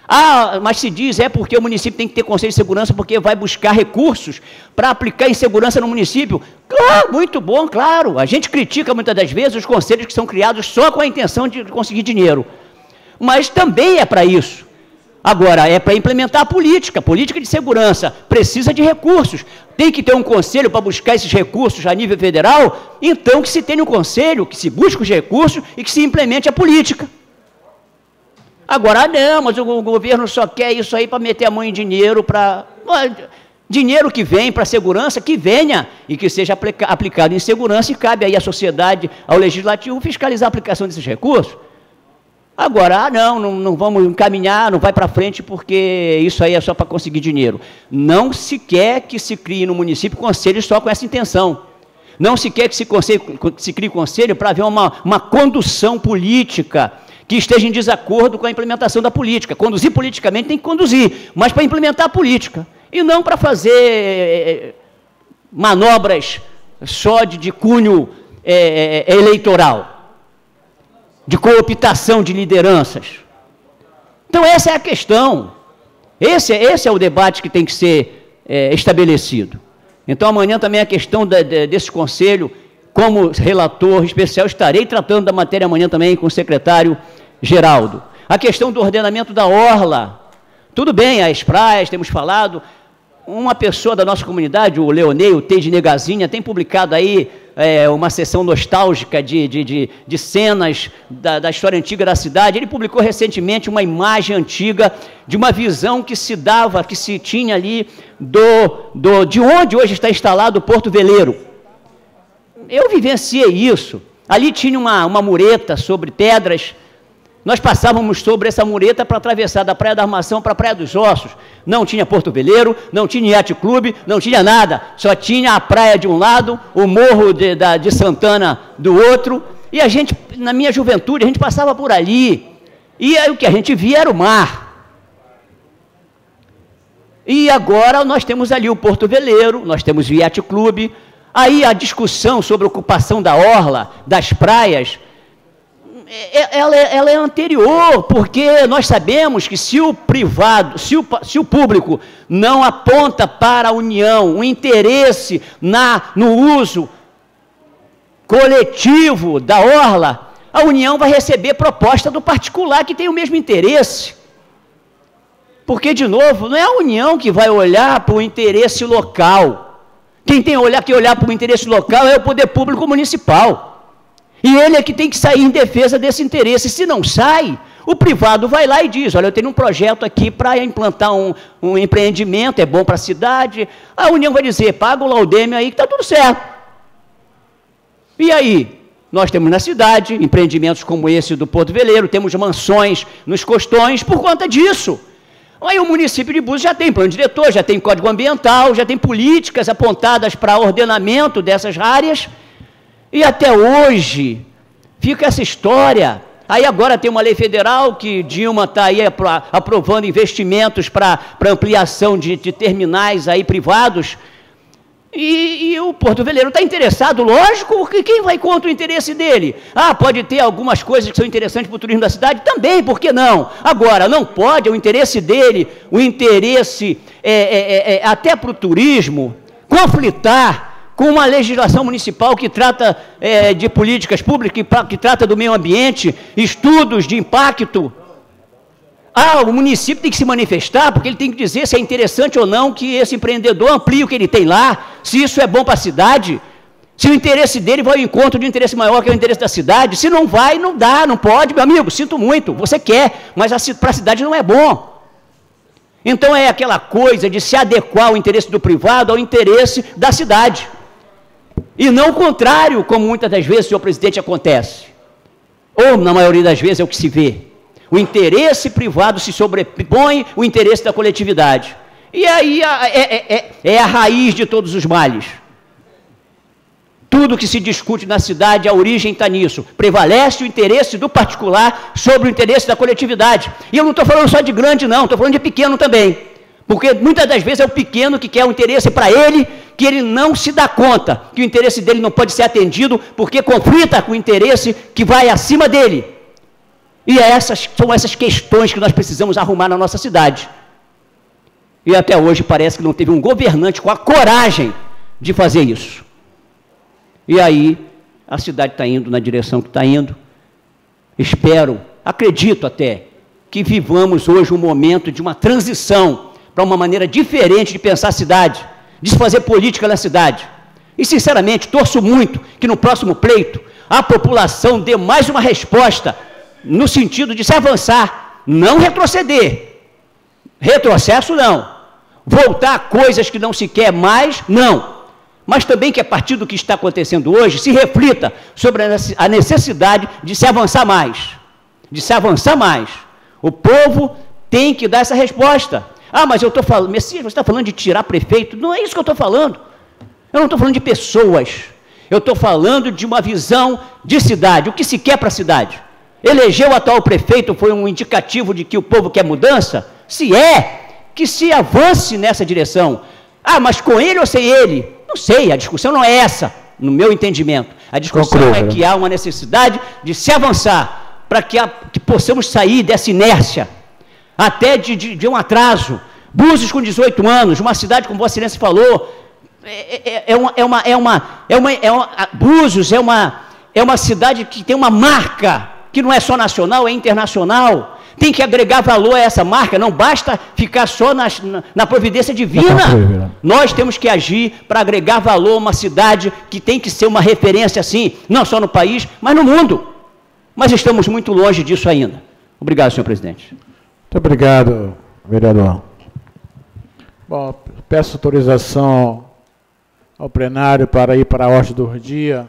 Ah, mas se diz, porque o município tem que ter conselho de segurança porque vai buscar recursos para aplicar em segurança no município. Claro, muito bom, claro. A gente critica muitas das vezes os conselhos que são criados só com a intenção de conseguir dinheiro. Mas também é para isso. Agora, é para implementar a política de segurança, precisa de recursos, tem que ter um conselho para buscar esses recursos a nível federal, então que se tenha um conselho, que se busque os recursos e que se implemente a política. Agora, não, mas o governo só quer isso aí para meter a mão em dinheiro, dinheiro que vem para a segurança, que venha e que seja aplicado em segurança e cabe aí à sociedade, ao legislativo, fiscalizar a aplicação desses recursos. Agora, não vamos encaminhar, não vai para frente porque isso aí é só para conseguir dinheiro. Não se quer que se crie no município conselho só com essa intenção. Não se quer que se crie conselho para haver uma condução política que esteja em desacordo com a implementação da política. Conduzir politicamente tem que conduzir, mas para implementar a política. E não para fazer manobras só de cunho eleitoral. De cooptação de lideranças. Então, essa é a questão. Esse é o debate que tem que ser estabelecido. Então, amanhã também a questão desse conselho, como relator especial, estarei tratando da matéria amanhã também com o secretário Geraldo. A questão do ordenamento da orla. Tudo bem, as praias, temos falado. Uma pessoa da nossa comunidade, o Leonei, o T de Negazinha, tem publicado aí uma sessão nostálgica de cenas da história antiga da cidade. Ele publicou recentemente uma imagem antiga de uma visão que se dava, que se tinha ali de onde hoje está instalado o Porto Veleiro. Eu vivenciei isso. Ali tinha uma mureta sobre pedras. Nós passávamos sobre essa mureta para atravessar da Praia da Armação para a Praia dos Ossos. Não tinha Porto Veleiro, não tinha Yacht Clube, não tinha nada. Só tinha a praia de um lado, o morro de Santana do outro. E a gente, na minha juventude, a gente passava por ali. E aí o que a gente via era o mar. E agora nós temos ali o Porto Veleiro, nós temos o Yacht Clube. Aí a discussão sobre a ocupação da orla, das praias, ela é anterior, porque nós sabemos que se o privado, se o público não aponta para a União um interesse no uso coletivo da orla, a União vai receber proposta do particular que tem o mesmo interesse. Porque, de novo, não é a União que vai olhar para o interesse local. Quem tem que olhar para o interesse local é o poder público municipal. E ele é que tem que sair em defesa desse interesse. Se não sai, o privado vai lá e diz, olha, eu tenho um projeto aqui para implantar um empreendimento, é bom para a cidade. A União vai dizer, paga o laudêmio aí que está tudo certo. E aí? Nós temos na cidade empreendimentos como esse do Porto Veleiro, temos mansões nos costões por conta disso. Aí o município de Búzios já tem plano diretor, já tem código ambiental, já tem políticas apontadas para ordenamento dessas áreas, e até hoje fica essa história. Aí agora tem uma lei federal que Dilma está aí aprovando investimentos para ampliação de terminais aí privados, e o Porto Veleiro está interessado, lógico, porque quem vai contra o interesse dele? Ah, pode ter algumas coisas que são interessantes para o turismo da cidade? Também, por que não? Agora, não pode, é o interesse dele, o interesse até para o turismo, conflitar com uma legislação municipal que trata de políticas públicas, que trata do meio ambiente, estudos de impacto. Ah, o município tem que se manifestar, porque ele tem que dizer se é interessante ou não que esse empreendedor amplie o que ele tem lá, se isso é bom para a cidade, se o interesse dele vai ao encontro de um interesse maior que é o interesse da cidade. Se não vai, não dá, não pode, meu amigo, sinto muito, você quer, mas para a cidade não é bom. Então é aquela coisa de se adequar ao interesse do privado ao interesse da cidade. E não o contrário, como muitas das vezes, senhor presidente, acontece. Ou, na maioria das vezes, é o que se vê. O interesse privado se sobrepõe ao interesse da coletividade. E aí é a raiz de todos os males. Tudo que se discute na cidade, a origem está nisso. Prevalece o interesse do particular sobre o interesse da coletividade. E eu não estou falando só de grande, não, estou falando de pequeno também. Porque muitas das vezes é o pequeno que quer o interesse para ele, que ele não se dá conta, que o interesse dele não pode ser atendido, porque conflita com o interesse que vai acima dele. E são essas questões que nós precisamos arrumar na nossa cidade. E até hoje parece que não teve um governante com a coragem de fazer isso. E aí a cidade está indo na direção que está indo. Espero, acredito até, que vivamos hoje um momento de uma transição para uma maneira diferente de pensar a cidade, de se fazer política na cidade. E, sinceramente, torço muito que no próximo pleito a população dê mais uma resposta no sentido de se avançar, não retroceder. Retrocesso, não. Voltar a coisas que não se quer mais, não. Mas também que a partir do que está acontecendo hoje, se reflita sobre a necessidade de se avançar mais. De se avançar mais. O povo tem que dar essa resposta. Ah, mas eu estou falando, Messias, você está falando de tirar prefeito? Não é isso que eu estou falando. Eu não estou falando de pessoas. Eu estou falando de uma visão de cidade. O que se quer para a cidade? Eleger o atual prefeito foi um indicativo de que o povo quer mudança? Se é, que se avance nessa direção. Ah, mas com ele ou sem ele? Não sei, a discussão não é essa, no meu entendimento. A discussão é que há uma necessidade de se avançar, para que possamos sair dessa inércia, até de um atraso. Búzios com 18 anos, uma cidade, como Vossa Excelência falou, Búzios é uma cidade que tem uma marca, que não é só nacional, é internacional. Tem que agregar valor a essa marca, não basta ficar só na providência divina. Nós temos que agir para agregar valor a uma cidade que tem que ser uma referência, assim, não só no país, mas no mundo. Mas estamos muito longe disso ainda. Obrigado, senhor presidente. Muito obrigado, vereador. Bom, peço autorização ao plenário para ir para a ordem do dia,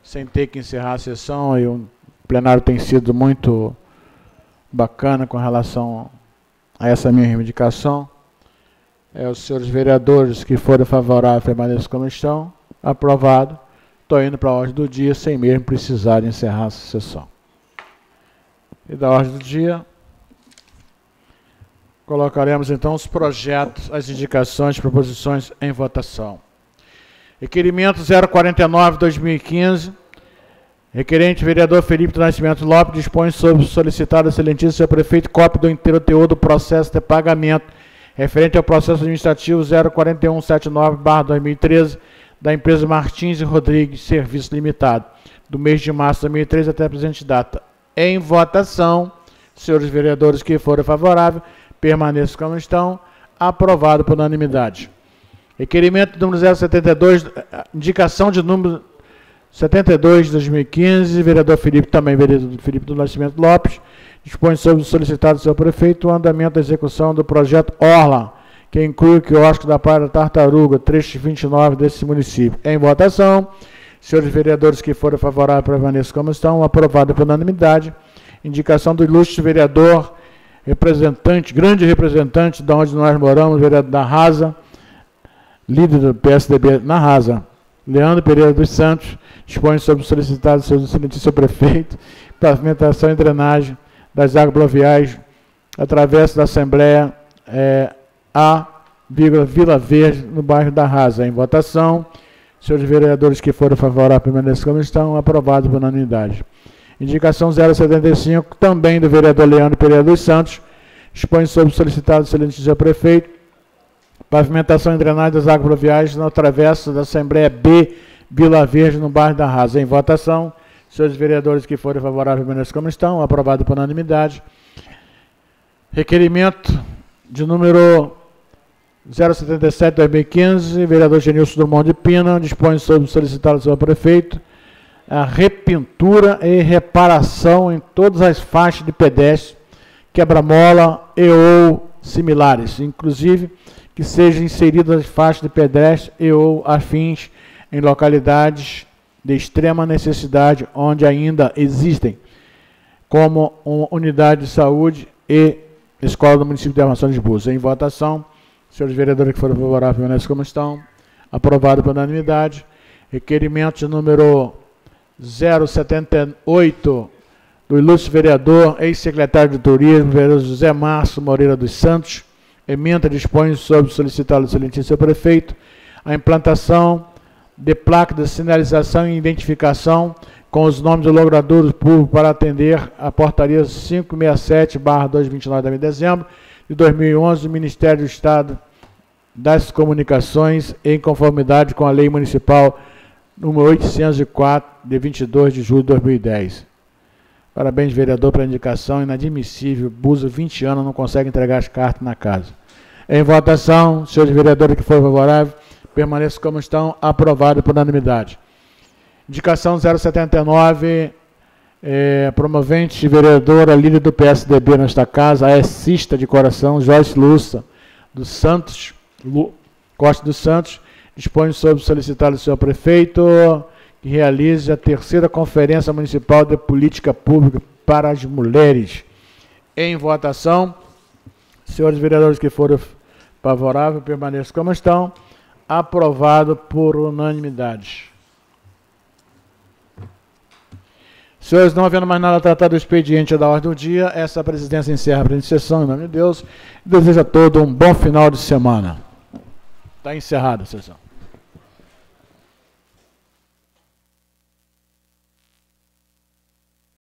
sem ter que encerrar a sessão, e o plenário tem sido muito bacana com relação a essa minha reivindicação. Os senhores vereadores que forem favoráveis permaneçam como estão. Aprovado. Estou indo para a ordem do dia, sem mesmo precisar encerrar essa sessão. E da ordem do dia, colocaremos então os projetos, as indicações, proposições em votação. Requerimento 049/2015. Requerente vereador Felipe do Nascimento Lopes dispõe sobre solicitar ao excelentíssimo senhor prefeito cópia do inteiro teor do processo de pagamento referente ao processo administrativo 04179/2013 da empresa Martins e Rodrigues Serviço Limitado, do mês de março de 2013 até a presente data. Em votação, senhores vereadores que forem favoráveis, permaneçam como estão. Aprovado por unanimidade. Requerimento número 072, indicação de número 72 de 2015, vereador Felipe, também vereador Felipe do Nascimento Lopes, dispõe sobre o solicitado do seu prefeito o andamento da execução do projeto Orla, que inclui o quiosque da Praia da Tartaruga, trecho 29 desse município. Em votação, Senhores vereadores que forem favoráveis, permaneçam como estão. Aprovado por unanimidade. Indicação do ilustre vereador, representante, grande representante de onde nós moramos, vereador da Rasa, líder do PSDB na Rasa, Leandro Pereira dos Santos, dispõe sobre o solicitado do seu excelentíssimo prefeito, pavimentação e drenagem das águas pluviais, através da Assembleia Vila Verde, no bairro da Rasa. Em votação, senhores vereadores que forem favoráveis, permaneçam como estão. Aprovado por unanimidade. Indicação 075, também do vereador Leandro Pereira dos Santos, dispõe sobre o solicitado do excelentíssimo prefeito, pavimentação e drenagem das águas pluviais no travesso da Assembleia B, Vila Verde, no bairro da Rasa. Em votação, senhores vereadores que forem favoráveis, permaneçam como estão. Aprovado por unanimidade. Requerimento de número 077-2015, vereador Genilson Drummond de Pina, dispõe sobre o solicitado do seu prefeito a repintura e reparação em todas as faixas de pedestre, quebra-mola e ou similares, inclusive que sejam inseridas as faixas de pedestre e ou afins em localidades de extrema necessidade onde ainda existem, como uma unidade de saúde e escola do município de Armação de Búzios. Em votação, senhores vereadores que foram favoráveis, permanecem como estão. Aprovado por unanimidade. Requerimento de número 078 do ilustre vereador, ex-secretário de Turismo, vereador José Márcio Moreira dos Santos. Ementa dispõe sobre solicitar ao excelentíssimo prefeito a implantação de placa de sinalização e identificação com os nomes de logradouros públicos para atender a portaria 567/2029 de dezembro de 2011 do Ministério do Estado das Comunicações, em conformidade com a Lei Municipal número 804, de 22 de julho de 2010. Parabéns, vereador, pela indicação. Inadmissível. Búzios, 20 anos, não consegue entregar as cartas na casa. Em votação, senhores vereadores que forem favoráveis, permaneçam como estão. Aprovado por unanimidade. Indicação 079, promovente vereadora líder do PSDB nesta casa, aecista de coração, Joyce Lúcia dos Santos, Costa dos Santos, dispõe sobre solicitar do senhor prefeito que realize a 3ª Conferência Municipal de Política Pública para as Mulheres. Em votação, senhores vereadores que forem favoráveis, permaneçam como estão. Aprovado por unanimidade. Senhores, não havendo mais nada a tratar do expediente da ordem do dia, essa presidência encerra a presente sessão, em nome de Deus, e desejo a todos um bom final de semana. Está encerrada a sessão.